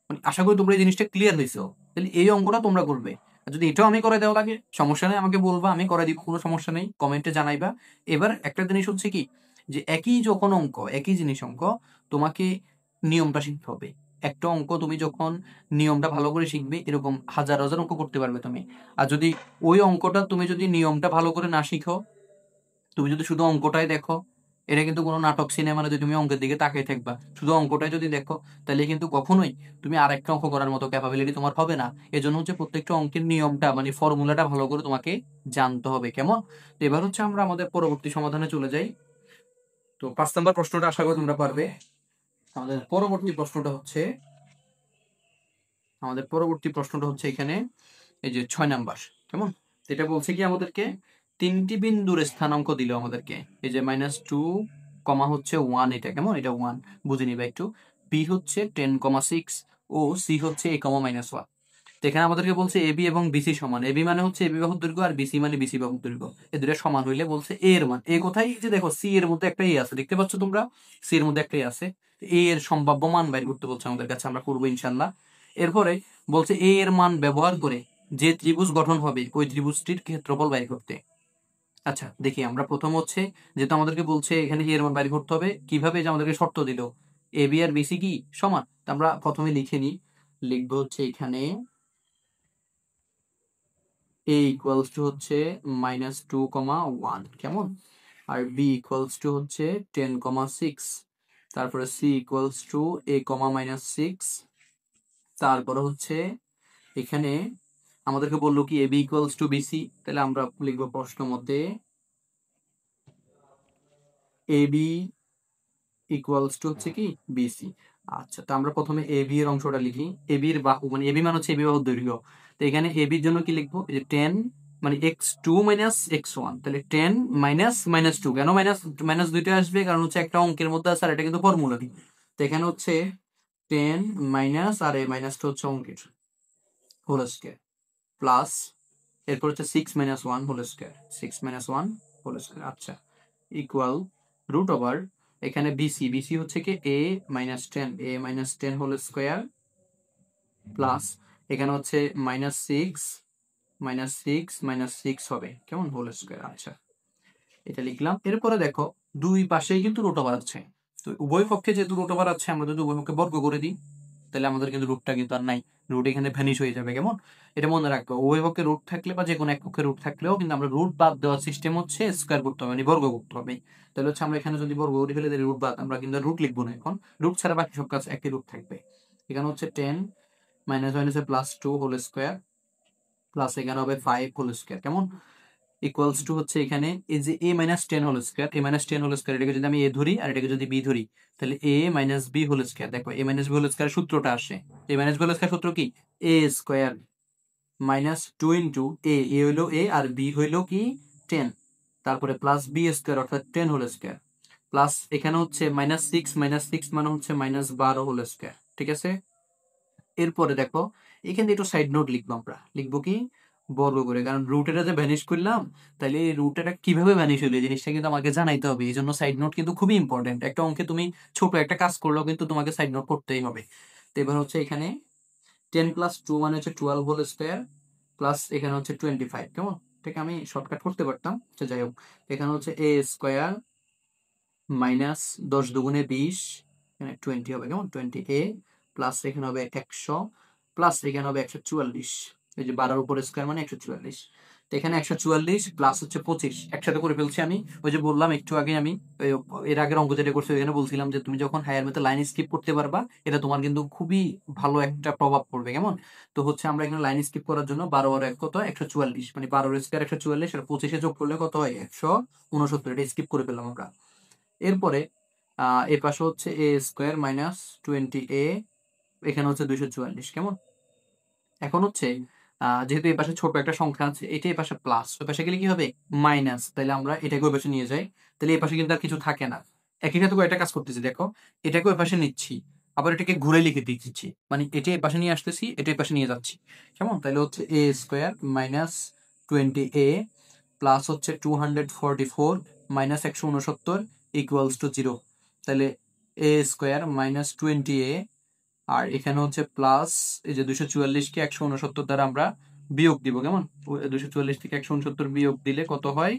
মানে আশা করি তোমরা এই জিনিসটা ক্লিয়ার হয়েছে। তাহলে এই অঙ্কটা তোমরা করবে, আর যদি এটাও আমি করে দেওয়া লাগে সমস্যা নেই, আমাকে বলবা, আমি করে দিব, কোনো সমস্যা নেই, কমেন্টে জানাইবা। এবার একটা জিনিস হচ্ছে কি, যে একই যখন অঙ্ক, একই জিনিস অঙ্ক, তোমাকে নিয়মটা শিখতে হবে। একটা অঙ্ক তুমি যখন নিয়মটা ভালো করে শিখবে, এরকম হাজার হাজার অঙ্ক করতে পারবে তুমি। আর যদি ওই অঙ্কটা তুমি যদি নিয়মটা ভালো করে না শিখো, তুমি যদি শুধু অঙ্কটাই দেখো, এটা কিন্তু কোনো নাটক সিনেমা যদি তুমি অঙ্কের দিকে তাকিয়ে থাকবা, শুধু অঙ্কটাই যদি দেখো, তাহলে কিন্তু কখনোই তুমি আরেকটা অঙ্ক করার মতো ক্যাপাবিলিটি তোমার হবে না। এজন্য হচ্ছে প্রত্যেকটা অঙ্কের নিয়মটা, মানে ফর্মুলাটা ভালো করে তোমাকে জানতে হবে। কেমন? তো এবার হচ্ছে আমরা আমাদের পরবর্তী সমাধানে চলে যাই। তো 5 নাম্বার প্রশ্নটা আশা করি তোমরা পারবে। আমাদের পরবর্তী প্রশ্নটা হচ্ছে, এখানে এই যে 6 নাম্বার। কেমন? তো এটা বলছে কি আমাদেরকে 3টি বিন্দুর স্থানাঙ্ক দিল আমাদেরকে, এই যে -2, হচ্ছে 1, এটা কেমন? এটা 1 বুঝে নিবা একটু। বি হচ্ছে 10,6 ও সি হচ্ছে a, -1। তো এখানে আমাদেরকে বলছে এবি এবং বিসি সমান। এবি মানে হচ্ছে এবি বাহুর দৈর্ঘ্য, আর বিসি মানে বিসি বাহুর দৈর্ঘ্য। এই দুটো সমান হইলে বলছে এ এর মান। এ কোথায়? এই যে দেখো সি এর মধ্যে একটা এ আছে, দেখতে পাচ্ছ তোমরা? সি এর মধ্যে একটা এ আছে। এ এর সম্ভাব্য মান বাইর করতে বলছে আমাদের কাছে, আমরা করবো ইনশাল্লাহ। এরপরে বলছে এ এর মান ব্যবহার করে যে ত্রিভুজ গঠন হবে ওই ত্রিভুজটির ক্ষেত্রফল বাইর করতে। আচ্ছা দেখি, আমরা প্রথম হচ্ছে, যেহেতু আমাদেরকে বলছে এখানে এর মান বাইর করতে হবে, কিভাবে? যে আমাদেরকে শর্ত দিল এ বি আর বিসি কি সমান। তো আমরা প্রথমে লিখে নিই, লিখবো হচ্ছে এখানে a ইকুয়ালস টু হচ্ছে -2,1। কেমন? আর b ইকুয়ালস টু হচ্ছে 10,6। তারপরে c ইকুয়ালস টু a, -6। তারপরে হচ্ছে এখানে আমাদেরকে বললো কি ab ইকুয়ালস টু bc, তাহলে আমরা লিখবো প্রশ্ন মতে ab ইকুয়ালস টু হচ্ছে কি বিসি। আচ্ছা, তো আমরা প্রথমে এ বি এর অংশটা লিখি। এ বি এর বাহু, মানে এ বি মানে হচ্ছে এ বি বাহুর দৈর্ঘ্য। তো এখানে এ বির জন্য কি লিখবো? এই যে 10, মানে x2 - x1, তাহলে 10 -2। কেন মাইনাস মাইনাস দুইটা আসবে? কারণ হচ্ছে একটা অঙ্কের মধ্যে আছে আর এটা কিন্তু ফর্মুলা দিই। তো এখানে হচ্ছে 10 মাইনাস, আর এই মাইনাসটা হচ্ছে অঙ্কের হোল স্কয়ার, প্লাস এরপর হচ্ছে 6 - 1 হোল স্কয়ার, 6 - 1 হোল স্কয়ার। আচ্ছা, ইকুয়াল রুট ওভার এখানে বিসি, বিসি হচ্ছে কি a-10, a-10 whole square, plus এখানে হচ্ছে -6 -6 হবে, কেমন? Whole square. আচ্ছা, এটা লিখলাম। এরপরে দেখো দুই পাশেই কিন্তু রুট ওভার আছে, তো উভয় পক্ষে যেহেতু রুট ওভার আছে, আমরা যদি উভয় পক্ষে বর্গ করে দিই, তাহলে আমাদের কিন্তু রুটটা কিন্তু আর নাই, রুট এখানে ভ্যানিশ হয়ে যাবে। কেমন? এটা মনে রাখবো, উভয় পক্ষে রুট থাকলে বা যে কোনো এক পক্ষে রুট থাকলেও কিন্তু আমরা রুট বাদ দেওয়ার সিস্টেম হচ্ছে স্কয়ার করতে হবে, মানে বর্গ করতে হবে। তাহলে হচ্ছে আমরা এখানে যদি বর্গ করে ফেলে দিই রুট বাদ, আমরা কিন্তু রুট লিখবো না এখন, রুট ছাড়া বাকি সব কাজ একই রুট থাকবে। এখানে হচ্ছে 10 মাইনাস মাইনাসে +2 হোল স্কয়ার, প্লাস এখানে হবে 5 হোল স্কয়ার। কেমন? ইকুয়ালস টু হচ্ছে এখানে এই যে a-10 whole square, a-10 whole square, এটাকে যদি আমি a ধরি আর এটাকে যদি b ধরি, তাহলে a-b হোল স্কয়ার। দেখো a-b হোল স্কয়ার সূত্রটা আসে, a-b হোল স্কয়ার সূত্র কি? a স্কয়ার -2 ইন্টু এ হইলো a আর b হইলো কি 10, তারপরে প্লাস বি স্কোয়ার অর্থাৎ 10 হোল স্কোয়ার, প্লাস এখানে হচ্ছে -6 মানে হচ্ছে -12 হোল স্কোয়ার। ঠিক আছে, এরপরে দেখো এখানে একটু সাইড নোট লিখবো, আমরা লিখবো কি বর্গ করে, কারণ রুটেটা যে ভ্যানিশ করলাম, তাহলে এই রুটেটা কিভাবে ভ্যানিশ হলো এই জিনিসটা কিন্তু আমাকে জানাইতে হবে। এই জন্য সাইড নোট কিন্তু খুবই ইম্পর্টেন্ট। একটা অঙ্কে তুমি ছোট একটা কাজ করলেও কিন্তু তোমাকে সাইড নোট করতেই হবে। তো এবার হচ্ছে এখানে 10 + 2 মানে হচ্ছে 12 হোল স্কোয়ার, প্লাস এখানে হচ্ছে 25। কেমন, ঠিক আমি শর্টকাট করতে পারতাম, তো যাই হোক, এখানে হচ্ছে এ স্কোয়ার মাইনাস 10 দুগুণে 20, এখানে 20 হবে, কেমন 20a, প্লাস এখানে হবে 100, প্লাস এখানে হবে 144, এই যে 12 উপর স্কোয়ার মানে 144। তো এখানে 144 প্লাস হচ্ছে 25 একসাথে করে ফেলছি আমি। ওই যে বললাম একটু আগে আমি, এর আগের অঙ্ক যেটা করছি ওইখানে বলছিলাম যে তুমি যখন হায়ার ম্যাথে লাইন স্কিপ করতে পারবা, এটা তোমার কিন্তু খুবই ভালো একটা প্রভাব পড়বে। কেমন, তো হচ্ছে আমরা এখানে লাইন স্কিপ করার জন্য 12 আর 1 কত 144, মানে 12 স্কোয়ার 144 আর 25 যোগ করলে কত হয় 169, এটা স্কিপ করে ফেললাম আমরা। এরপরে এ পাশে হচ্ছে এ স্কোয়ার মাইনাস 20a, এখানে হচ্ছে 244। কেমন, এখন হচ্ছে যেহেতু এই পাশে ছোট একটা সংখ্যা আছে, এটা এই পাশে প্লাস, ওই পাশে গেলে কি হবে মাইনাস, তাহলে আমরা এটাকে ওই পাশে নিয়ে যাই, তাহলে এই পাশে কিন্তু আর কিছু থাকে না। একই সাথে কয়েকটা কাজ করতেছি, দেখো এটাকে ওই পাশে নিচ্ছি, আবার এটাকে ঘুরে লিখে দিচ্ছি, মানে এটা এই পাশে নিয়ে আসতেছি, এটা এই পাশে নিয়ে যাচ্ছি। কেমন, তাহলে হচ্ছে এ স্কোয়ার মাইনাস 20a প্লাস হচ্ছে 244 মাইনাস 169 ইকুয়ালস টু 0। তাহলে এ স্কোয়ার মাইনাস 20a, আর এখানে হচ্ছে প্লাস এই যে 244-কে 169 দ্বারা আমরা বিয়োগ দিব। কেমন, 244 থেকে 169 বিয়োগ দিলে কত হয়,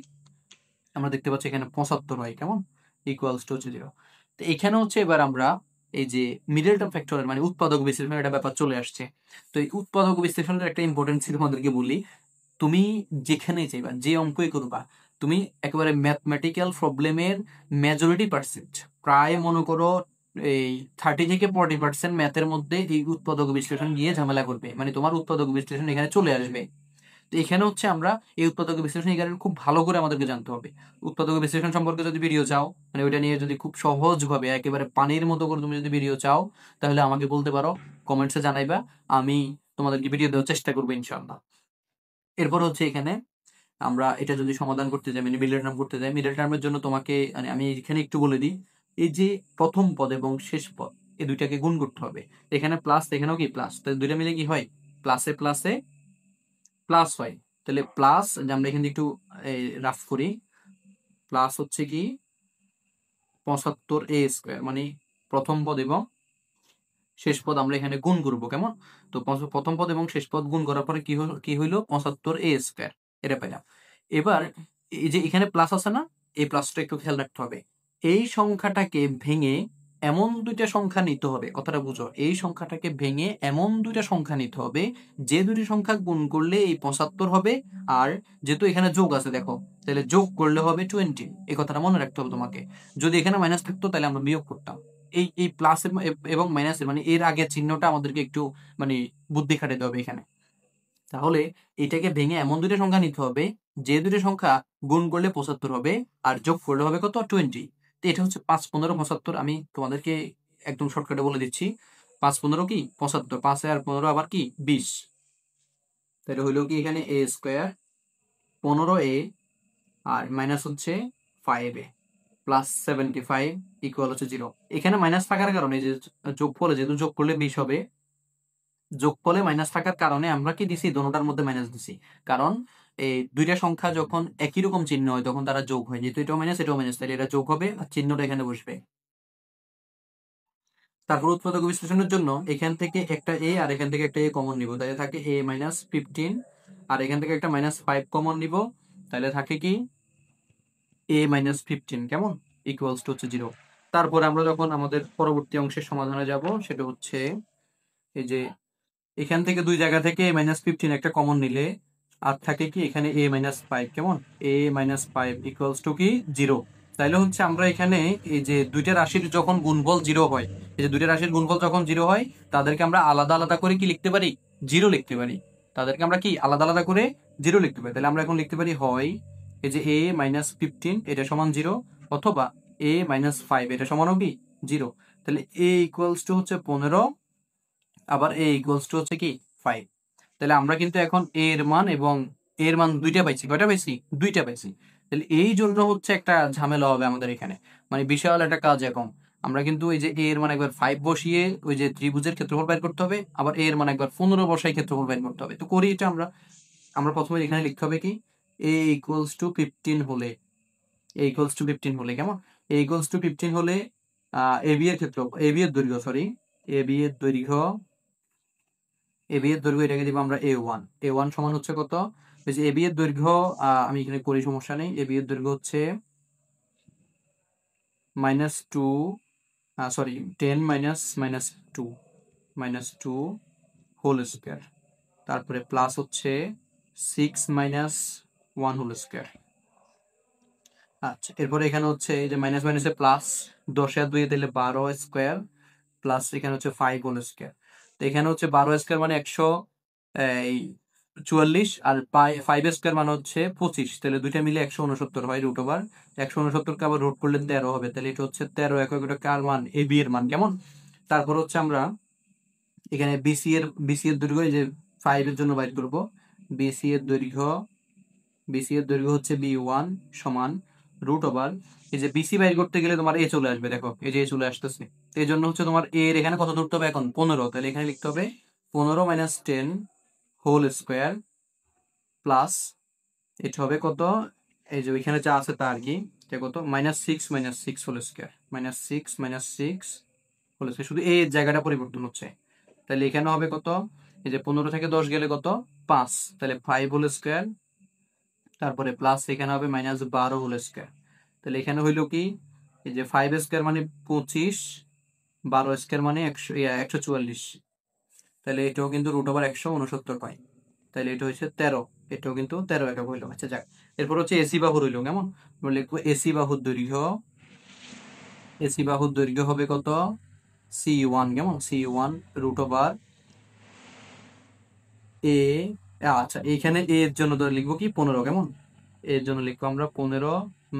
আমরা দেখতে পাচ্ছি এখানে 75 হয়। কেমন, ইকুয়ালস টু হচ্ছে 0। তো এখানে হচ্ছে এবার আমরা এই যে মিডল টার্ম ফ্যাক্টরের মানে উৎপাদক বিশ্লেষণের একটা ব্যাপার চলে আসছে। তো এই উৎপাদক বিশ্লেষণের একটা ইম্পর্টেন্স তোমাদেরকে বলি, তুমি যেখানেই চাইবা যে অঙ্কই করবা, তুমি একেবারে ম্যাথমেটিক্যাল প্রবলেমের মেজরিটি পার্সেন্ট, প্রায় মনে করো এই 30 থেকে 40% ম্যাথের মধ্যে এই উৎপাদক বিশ্লেষণ নিয়ে ঝামেলা করবে, মানে তোমার উৎপাদক বিশ্লেষণ এখানে চলে আসবে। তো এখানে হচ্ছে আমরা এই উৎপাদক বিশ্লেষণ এখানে খুব ভালো করে আমাদেরকে জানতে হবে। উৎপাদক বিশ্লেষণ সম্পর্কে যদি ভিডিও চাও, মানে ওইটা নিয়ে যদি খুব সহজভাবে একেবারে পানির মতো করে তুমি যদি ভিডিও চাও, তাহলে আমাকে বলতে পারো, কমেন্টসে জানাইবা, আমি তোমাদেরকে ভিডিও দেওয়ার চেষ্টা করবো ইনশাআল্লাহ। এরপর হচ্ছে এখানে আমরা এটা যদি সমাধান করতে যাই, মানে মিডল টার্ম করতে যাই, মিডল টার্মের জন্য তোমাকে মানে আমি এখানে একটু বলে দিই, এই যে প্রথম পদ এবং শেষ পদ এই দুইটাকে গুণ করতে হবে। এখানে প্লাস, এখানেও কি প্লাস, তাহলে দুইটা মিলে কি হয় প্লাসে প্লাসে প্লাস হয়। তাহলে প্লাস, আমরা এখানে একটু রাফ করি, প্লাস হচ্ছে কি 75a স্কোয়ার, মানে প্রথম পদ এবং শেষ পদ আমরা এখানে গুণ করবো। কেমন, তো প্রথম পদ এবং শেষ পদ গুণ করার পরে কি হইলো 75a স্কোয়ার, এটা পাইলাম। এবার এই যে এখানে প্লাস আছে না, এই প্লাসটা একটু খেয়াল রাখতে হবে। এই সংখ্যাটাকে ভেঙে এমন দুইটা সংখ্যা নিতে হবে, কথাটা বুঝো, এই সংখ্যাটাকে ভেঙে এমন দুইটা সংখ্যা নিতে হবে যে দুটি সংখ্যা গুণ করলে এই 75 হবে, আর যেহেতু এখানে যোগ আছে দেখো, তাহলে যোগ করলে হবে 20। এই কথাটা মনে রাখতে হবে তোমাকে। যদি এখানে মাইনাস থাকতো তাহলে আমরা বিয়োগ করতাম। এই প্লাস এবং মাইনাসের মানে এর আগের চিহ্নটা আমাদেরকে একটু মানে বুদ্ধি খাটাতে হবে এখানে। তাহলে এটাকে ভেঙে এমন দুটো সংখ্যা নিতে হবে যে দুটো সংখ্যা গুণ করলে 75 হবে, আর যোগ করলে হবে কত 20। তো এটা হচ্ছে 5 15 75। আমি তোমাদেরকে একদম শর্টকাটে বলে দিচ্ছি, 5 15 কি 75, 5 আর 15 আবার কি 20। তাহলে হইলো কি এখানে এ স্কোয়ার 15a আর মাইনাস হচ্ছে 5a প্লাস 75 ইকুয়াল হচ্ছে 0। এখানে মাইনাস থাকার কারণে যে যোগফলে, যেহেতু যোগ করলে 20 হবে, যোগফলে মাইনাস থাকার কারণে আমরা কি দিছি দোনোটার মধ্যে মাইনাস দিছি। কারণ এই দুইটা সংখ্যা যখন একই রকম চিহ্ন হয় তখন তারা যোগ হয়, যেহেতু এটাও মাইনাস এটাও মাইনাস, তাহলে এটা যোগ হবে আর চিহ্নটা এখানে বসবে। তারপর উৎপাদক বিশ্লেষণের জন্য এখান থেকে একটা এ আর এখান থেকে একটা এ কমন নিব, তাহলে থাকে এ -15, আর এখান থেকে একটা -5 কমন নিব, তাহলে থাকে কি এ -15। কেমন, ইকুয়ালস টু হচ্ছে 0। তারপর আমরা যখন আমাদের পরবর্তী অংশের সমাধানে যাব, সেটা হচ্ছে এই যে এখান থেকে দুই জায়গা থেকে -15 একটা কমন নিলে আর থাকে কি এখানে a-5। কেমন, a-5 ইকুয়ালস টু কি 0। তাইলে হচ্ছে আমরা এখানে এই যে দুইটা রাশির যখন গুণফল 0 হয়, এই যে দুইটা রাশির গুণফল যখন 0 হয়, তাদেরকে আমরা আলাদা আলাদা করে কি লিখতে পারি 0 লিখতে পারি। তাদেরকে আমরা কি আলাদা আলাদা করে 0 লিখতে পারি। তাহলে আমরা এখন লিখতে পারি হয় এই যে a-15 এটা সমান 0, অথবা a-5 এটা সমানও কি 0। তাহলে a ইকুয়ালস টু হচ্ছে 15, আবার a ইকুয়ালস টু হচ্ছে কি 5। তাহলে আমরা কিন্তু এখন a এর মান এবং a এর মান দুইটা পাইছি, কয়টা পাইছি দুইটা পাইছি। তাহলে এই জন্য হচ্ছে একটা ঝামেলা হবে আমাদের এখানে, মানে বিশাল একটা কাজ এখন। আমরা কিন্তু এই যে এ এর মান একবার 5 বসিয়ে ওই যে ত্রিভুজের ক্ষেত্রফল বের করতে হবে, আবার এ এর মান একবার 15 বসাই ক্ষেত্রফল বের করতে হবে। তো করি এটা আমরা। আমরা প্রথমে এখানে লিখতে হবে কি, এ ইকুয়ালস টু 15 হলে, এ ইকুয়ালস টু 15 হলে কেমন, এ ইকুয়ালস টু 15 হলে এ বি এর ক্ষেত্র, এ বি এর দৈর্ঘ্য, সরি এ বি এর দৈর্ঘ্য, এ বি এর দৈর্ঘ্য এটাকে দিব আমরা A1, A1 সমান হচ্ছে কত, এই যে এ বি এর দৈর্ঘ্য, আমি এখানে করি সমস্যা নেই, এ বি এর দৈর্ঘ্য হচ্ছে -2, সরি 10 -2 -2 হোল স্কয়ার, তারপরে প্লাস হচ্ছে 6 -1 হোল স্কয়ার। আচ্ছা, এরপরে এখানে হচ্ছে এই যে মাইনাস মাইনাসে প্লাস, 10 আর 2 দিলে 12 স্কয়ার, প্লাস এখানে হচ্ছে 5 হোল স্কয়ার। তো এখানে হচ্ছে 12 স্কয়ার মানে 144, আর 5 স্কয়ার মানে হচ্ছে 25, তাহলে দুইটা মিলে 169 হয় রুট ওভার 169 কে আবার রুট করলে 13 হবে, তাহলে এটা হচ্ছে 13 একক, এটা কার মান, এ বি এর মান কেমন। তারপর হচ্ছে আমরা এখানে বিসি এর দৈর্ঘ্য, এই যে 5 এর জন্য বাইর করব, বিসি এর দৈর্ঘ্য, বিসি এর দৈর্ঘ্য হচ্ছে B1 সমান রুট ওভার, এই যে বিসি বাইর করতে গেলে তোমার এ চলে আসবে, দেখো এই যে এ চলে আসতেছে, তো এই জন্য হচ্ছে তোমার এর এখানে কত ধরতে হবে এখন, 15, তাহলে এখানে লিখতে হবে 15 - 10 হোল স্কয়ার, প্লাস এটা হবে কত, এই যে ওইখানে যা আছে তা আর কি, এটা কত, -6 হোল স্কয়ার, -6 হোল স্কয়ার, শুধু এই জায়গাটা পরিবর্তন হচ্ছে। তাহলে এখানে হবে কত, এই যে 15 থেকে 10 গেলে কত, 5, তাহলে 5 হোল স্কয়ার, তারপরে প্লাস এখানে হবে -12 হোল স্কয়ার। তাহলে এখানে হইলো কি, এই যে 5 স্কয়ার মানে 25, 12 স্কয়ার মানে 144, তাহলে এটাও কিন্তু রুট ওভার 169 পাই, তাহলে এটা হচ্ছে 13, এটাও কিন্তু 13 একক হইলো। আচ্ছা যাক, এরপর হচ্ছে এসি বাহুর হইলো কেমন, আমরা লিখবো এসি বাহুর দৈর্ঘ্য, এসি বাহুর দৈর্ঘ্য হবে কত, C1 কেমন, C1 রুট ওভার এ, আচ্ছা এইখানে এ এর জন্য ধরে লিখবো কি 15 কেমন, এর জন্য লিখবো আমরা 15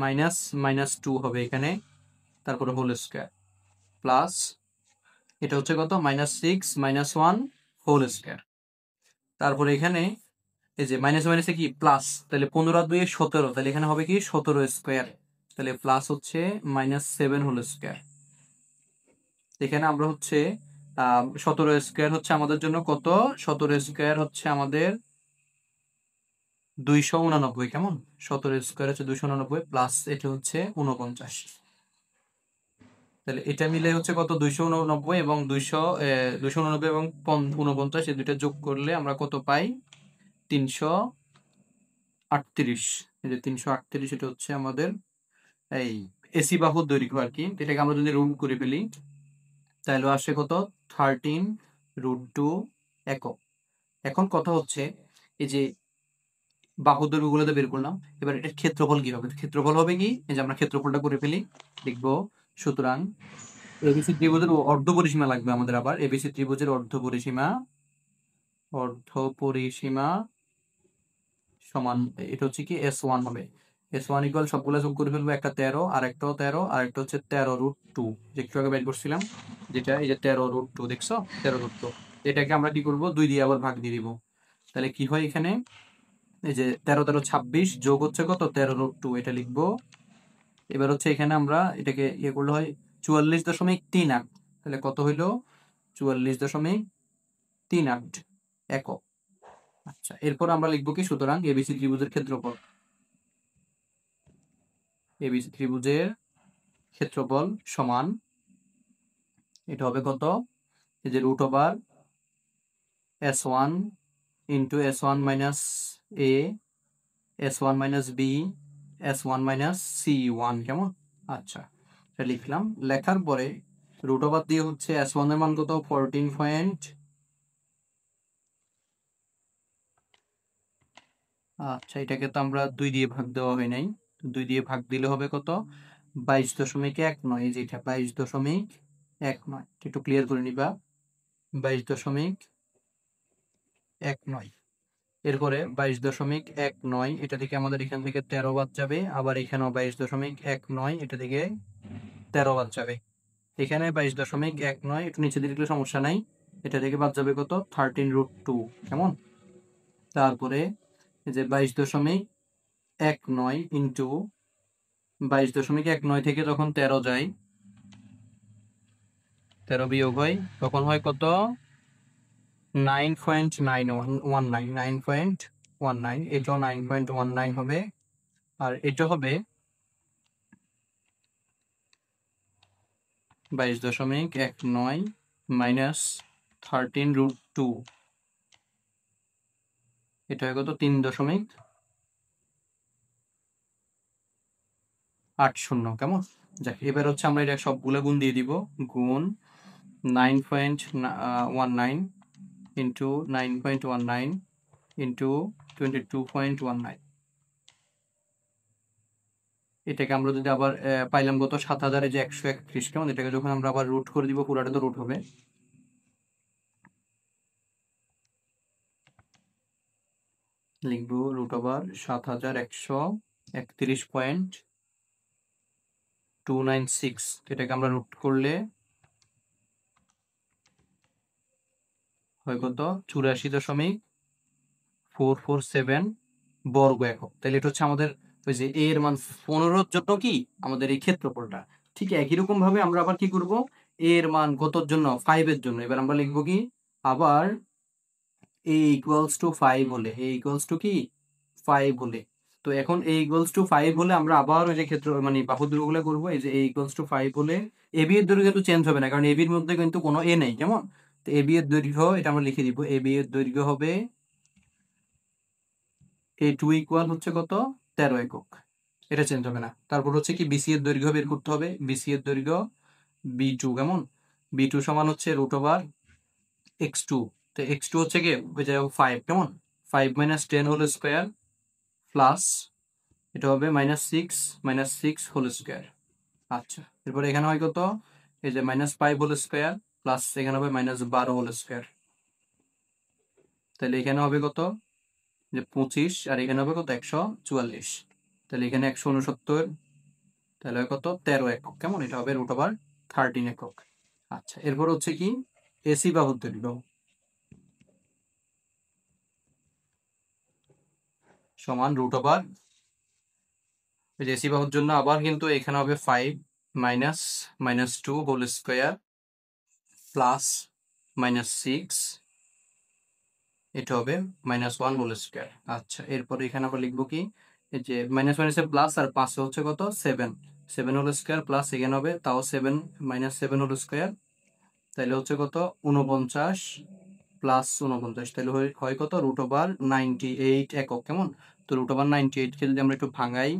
-2 হবে এখানে, তারপরে হোল স্কয়ার, প্লাস এটা হচ্ছে কত, -6 -1 হোল স্কয়ার, তারপরে এখানে এই যে মাইনাস মাইনাসে কি প্লাস, তাহলে 15 আর 2 17, তাহলে এখানে হবে কি 17 স্কয়ার, তাহলে প্লাস হচ্ছে -7 হোল স্কয়ার। এখানে আমরা হচ্ছে 17 স্কয়ার হচ্ছে আমাদের জন্য কত, 17 স্কয়ার হচ্ছে আমাদের 289 কেমন, 17 স্কয়ার হচ্ছে 289, প্লাস এটা হচ্ছে 49, তাহলে এটা মিলে হচ্ছে কত, 289 এবং 289 এবং 49, এই দুইটা যোগ করলে আমরা কত পাই, 338, এই যে 338, এটা হচ্ছে আমাদের এই এসি বাহুর দৈর্ঘ্য আর কি। এটাকে আমরা যদি রুট করে ফেলি তাহলে আসে কত, 13√2 একক। এখন কথা হচ্ছে এই যে বাহুর দৈর্ঘ্যগুলো তো বের করলাম, এবার এটার ক্ষেত্রফল কি হবে, ক্ষেত্রফল হবে কি, এই যে আমরা ক্ষেত্রফলটা করে ফেলি, লিখবো সুতরাং এবিসি ত্রিভুজের অর্ধ পরিসীমা লাগবে আমাদের, আবার এবিসি ত্রিভুজের অর্ধ পরিসীমা, অর্ধ পরিসীমা সমান, এটা হচ্ছে কি S1 হবে, S1 ইকুয়াল সবগুলো যোগ করে ফেলবো, একটা 13, আর একটাও 13, আর একটা হচ্ছে 13√2, যে একটু আগে বের করছিলাম, যেটা এই যে 13√2 দেখছো, 13√2, এটাকে আমরা কি করব, 2 দিয়ে আবার ভাগ দিয়ে দিব, তাহলে কি হয় এখানে, এই যে 13 13 26 যোগ হচ্ছে কত, 13√2, এটা লিখবো। এবার হচ্ছে এখানে আমরা এটাকে ইয়ে করলে হয় 44.38, তাহলে কত হইলো, 44.38 একক। আচ্ছা, এরপর আমরা লিখবো কি, সুতরাং এবিসি ত্রিভুজের ক্ষেত্রফল, এবিসি ত্রিভুজের ক্ষেত্রফল সমান, এটা হবে কত, এই যে root over S1 into S1 minus A, S1 minus B, S1 minus C1 কেমন। আচ্ছা, এটা লিখলাম, লেখার পরে রুট ওভার দিয়ে হচ্ছে S1 এর মান কত, 14 আচ্ছা এটাকে তো আমরা 2 দিয়ে ভাগ দেওয়া হয় নাই, 2 দিয়ে ভাগ দিলে হবে কত, 22.19, এই যে এটা 22.19, একটু ক্লিয়ার করে নিবা, 22.19, এরপরে 22.19, এটা থেকে আমাদের এখান থেকে 13 বাদ যাবে, আবার এখানেও 22.19, এটা থেকে 13 বাদ যাবে, এখানে 22.19, একটু নিচে দিলে সমস্যা নাই, এটা থেকে বাদ যাবে কত, 13√2 কেমন, তারপরে এই যে 22.19 19 ইন্টু 22.19 থেকে যখন 13 যায়, 13 বিয়োগ হয়, তখন হয় কত? 9.919, 9.19, এটাও 9.19 হবে, আর এটা হবে 22.19 মাইনাস 13√2, এটা হয় কত? 3.80। কেমন? যাক, এবার হচ্ছে আমরা এটা সবগুলো গুণ দিয়ে দিব। গুণ 9.19 ইন্টু 9.19 ইন্টু 22.19, এটাকে আমরা যদি আবার পাইলাম কত? 7,131। কেমন? এটাকে যখন আমরা আবার রুট করে দিব, পুরাটা তো রুট হবে, লিখবো √7,131.296। এটাকে আমরা রুট করলে হয় কত? 84.447 বর্গ একক। তাহলে এটা হচ্ছে আমাদের ওই যে এ এর মান 15 জন্য কি আমাদের এই ক্ষেত্রফলটা। ঠিক একই রকম ভাবে আমরা আবার কি করব? এ এর মান কতর জন্য? 5 এর জন্য। এবার আমরা লিখবো কি? আবার a ইকুয়ালস টু 5 হলে, a ইকুয়ালস টু কি 5 হলে, তো এখন a ইকুয়ালস টু 5 হলে আমরা আবার ওই যে ক্ষেত্র মানে বাহু দৈর্ঘ্যগুলো করবো। এই যে a ইকুয়ালস টু 5 হলে ab এর দৈর্ঘ্য তো চেঞ্জ হবে না, কারণ ab এর মধ্যে কিন্তু কোনো a নেই। কেমন? তো ab এর দৈর্ঘ্য, এটা আমরা লিখে দিব, ab এর দৈর্ঘ্য হবে a2 ইকুয়াল হচ্ছে কত? 13 একক, এটা চেঞ্জ হবে না। তারপর হচ্ছে কি bc এর দৈর্ঘ্য বের করতে হবে, bc এর দৈর্ঘ্য b2। কেমন? b2 সমান হচ্ছে √x2, তো x2 হচ্ছে কি ওই যে 5। কেমন? 5 মাইনাস 10 হোল স্কোয়ার প্লাস এটা হবে -6 হোল স্কোয়ার। আচ্ছা, এরপর এখানে হয় কত? এই যে -5 হোল স্কোয়ার প্লাস এখানে হবে -12 হোল স্কোয়ার। তাহলে এখানে হবে কত? যে 25, আর এখানে হবে কত? 144। তাহলে এখানে 169, তাহলে হয় কত? 13 একক। কেমন? এটা হবে √13 একক। আচ্ছা, এরপর হচ্ছে কি এসি বাহুর দৈর্ঘ্য সমান এসি বাহুর জন্য আবার কিন্তু এখানে হবে 5 মাইনাস -2 হোল স্কোয়ার প্লাস -6, এটা হবে -1 হোল স্কোয়ার। আচ্ছা, এরপর এখানে আবার লিখবো কি? এই যে মাইনাস মাইনাসে প্লাস, আর 5 হচ্ছে কত? 7 হোল স্কোয়ার প্লাস এখানে হবে তাও 7 -7 হোল স্কোয়ার, তাহলে হচ্ছে কত? 49 প্লাস 49, তাহলে হয় কত? √98 একক। কেমন? তো √98 কে যদি আমরা একটু ভাঙাই,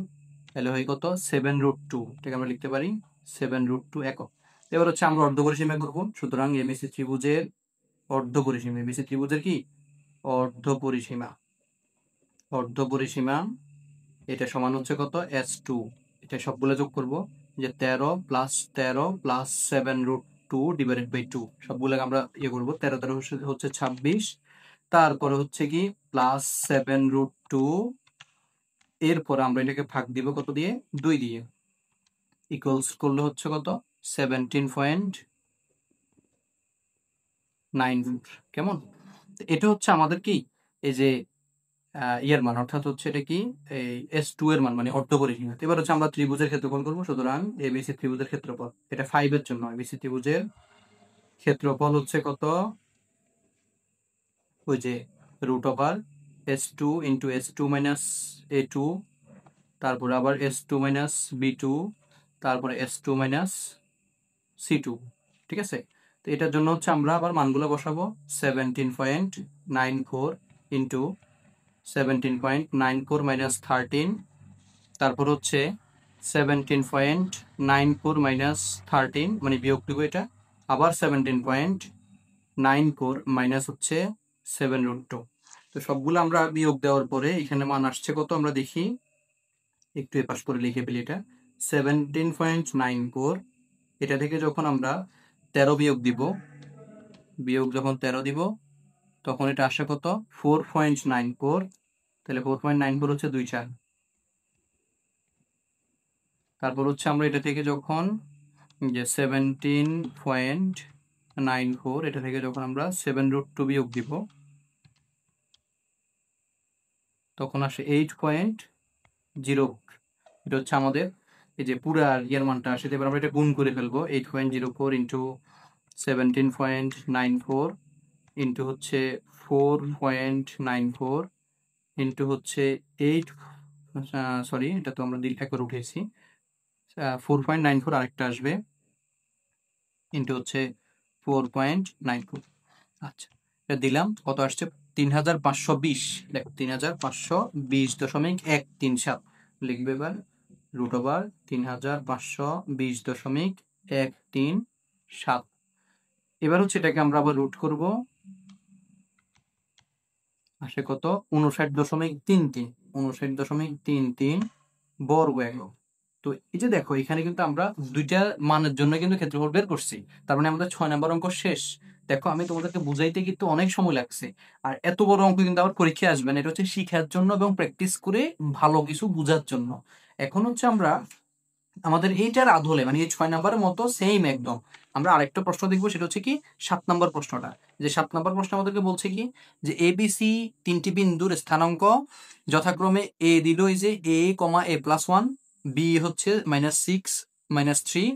তাহলে হয় কত? 7√2, এটাকে আমরা লিখতে পারি 7√2 একক। এবার হচ্ছে আমরা অর্ধপরিসীমা করবো। সুতরাং এবিসি ত্রিভুজের অর্ধপরিসীমা, এবিসি ত্রিভুজের কি অর্ধপরিসীমা, অর্ধপরিসীমা এটা সমান হচ্ছে কত? S2। এটা সবগুলো যোগ করব, যে 13 প্লাস 13 প্লাস 7√2 ডিভাইডেড বাই 2, সবগুলো আমরা ইয়ে করবো। 13 13 হচ্ছে 26, তারপরে হচ্ছে কি প্লাস 7√2, এরপর আমরা এটাকে ভাগ দিব কত দিয়ে? 2 দিয়ে, ইকুয়ালস করলে হচ্ছে কত? 17.94। কেমন? এটা হচ্ছে আমাদের কি এই যে ইয়ার মান, অর্থাৎ হচ্ছে এটা কি এই S2 এর মান, মানে অর্ধপরিসীমা। এবার হচ্ছে আমরা ত্রিভুজের ক্ষেত্রফল করবো। সুতরাং এবিসি ত্রিভুজের ক্ষেত্রফল, এটা 5 এর জন্য এবিসি ত্রিভুজের ক্ষেত্রফল হচ্ছে কত? ওই যে √S2 into S2 minus A2, তারপরে আবার S2 মাইনাস B2, তারপরে S2 মাইনাস C2। ঠিক আছে? তো এটার জন্য হচ্ছে আমরা আবার মানগুলো বসাবো। 17.94 ইন্টু 17.94 মাইনাস 13, তারপর হচ্ছে 17.94 মাইনাস 13, মানে বিয়োগ দিব এটা, আবার 17.94 মাইনাস হচ্ছে 7√2। তো সবগুলো আমরা বিয়োগ দেওয়ার পরে এখানে মান আসছে কত? আমরা দেখি, একটু এপাশ করে লিখে ফেলি। এটা 17.94, এটা থেকে যখন আমরা 13 বিয়োগ দিব, বিয়োগ যখন 13 দিব, তখন এটা আসে কত? 4.94। তাহলে 4.94 হচ্ছে 2/4। তারপর হচ্ছে আমরা এটা থেকে যখন যে 17.94, এটা থেকে যখন আমরা 7√2 বিয়োগ দিব, তখন আসে 8.94। জিরো, এটা হচ্ছে আমাদের এই যে পুরা ইয়ার মানটা আসে, এবার আমরা এটা গুণ করে ফেলবো। 8.04 ইন্টু 17.94 ইন্টু হচ্ছে 4.94 ইন্টু হচ্ছে 8, সরি এটা তো আমরা একবার উঠেছি, 4.94 আরেকটা আসবে ইন্টু হচ্ছে 4.94। আচ্ছা, এটা দিলাম, কত আসছে? 3520। দেখো 3520.137 লিখবে এবার, রুট ওভার 3520.137। এবার হচ্ছে এটাকে আমরা আবার রুট করব, আসে কত? 59.33, 59.33 বর্গ একক। তো এই যে দেখো এখানে কিন্তু আমরা দুইটা মানের জন্য কিন্তু ক্ষেত্রফল বের করছি, তার মানে আমাদের 6 নম্বর অঙ্ক শেষ। দেখো আমি তোমাদেরকে বুঝাইতে কিন্তু অনেক সময় লাগছে, আর এত বড় অঙ্ক কিন্তু আবার পরীক্ষায় আসবে না, এটা হচ্ছে শিখার জন্য এবং প্র্যাকটিস করে ভালো কিছু বোঝার জন্য। এখন হচ্ছে আমরা আমাদের এইটার আদলে মানে এই 6 নম্বরের মতো সেম একদম আমরা আরেকটা প্রশ্ন দেখবো, সেটা হচ্ছে কি 7 নম্বর প্রশ্নটা। যে 7 নম্বর প্রশ্ন আমাদেরকে বলছে কি, যে এ বি সি তিনটি বিন্দুর স্থানাঙ্ক যথাক্রমে এ দিল এই যে a, a+1, বি হচ্ছে -6, -3,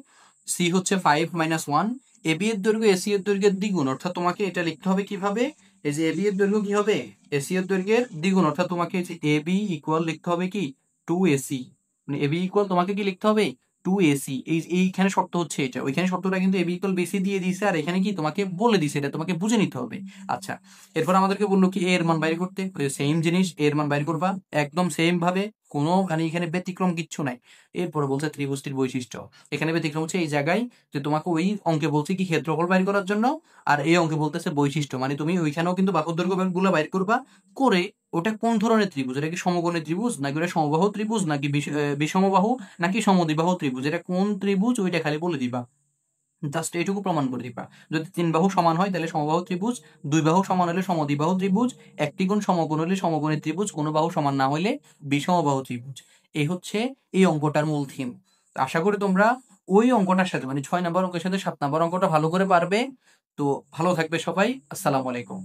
সি হচ্ছে 5, -1। এ বি এর দৈর্ঘ্য এসি এর দৈর্ঘ্যের দ্বিগুণ, অর্থাৎ তোমাকে এটা লিখতে হবে কিভাবে, এই যে এ বি এর দৈর্ঘ্য কি হবে, এসি এর দৈর্ঘ্যের দ্বিগুণ, অর্থাৎ তোমাকে এই যে এ বি ইকুয়াল লিখতে হবে কি 2ac, মানে এবি ইকুয়াল তোমাকে কি লিখতে হবে 2ac। এইখানে শর্ত হচ্ছে এটা, ওইখানে শর্তটা কিন্তু এবি ইকুয়াল বেসি দিয়ে দিছে, আর এখানে কি তোমাকে বলে দিছে, এটা তোমাকে বুঝে নিতে হবে। আচ্ছা, এরপর আমাদেরকে বললো কি এর মান বাইর করতে, সেম জিনিস এর মান বাইর করবা একদম সেম ভাবে, কোনো মানে এখানে ব্যতিক্রম কিচ্ছু নাই। এরপরে বলছে ত্রিভুজটির বৈশিষ্ট্য, এখানে ব্যতিক্রম হচ্ছে এই জায়গায় যে তোমাকে ওই অঙ্কে বলছে কি ক্ষেত্রফল বাইর করার জন্য, আর এই অঙ্কে বলতেছে বৈশিষ্ট্য, মানে তুমি ওইখানেও কিন্তু বাহুর দৈর্ঘ্য গুলো বাইর করবা করে ওটা কোন ধরনের ত্রিভুজ, এটা কি সমকোণী ত্রিভুজ নাকি ওটা সমবাহু ত্রিভুজ নাকি বিষমবাহু নাকি সমদ্বিবাহু ত্রিভুজ, এটা কোন ত্রিভুজ ওইটা খালি বলে দিবা, জাস্ট এইটুকু প্রমাণ করে দিবা। যদি 3 বাহু সমান হয় তাহলে সমবাহু ত্রিভুজ, 2 বাহু সমান হলে সমদ্বিবাহু ত্রিভুজ, একটি কোণ সমকোণ হলে সমকোণী ত্রিভুজ, কোনো বাহু সমান না হলে বিষমবাহু ত্রিভুজ। এই হচ্ছে এই অঙ্কটার মূল থিম। আশা করি তোমরা ওই অঙ্কটার সাথে মানে 6 নম্বর অঙ্কের সাথে 7 নম্বর অঙ্কটা ভালো করে পারবে। তো ভালো থাকবে সবাই, আসসালামু আলাইকুম।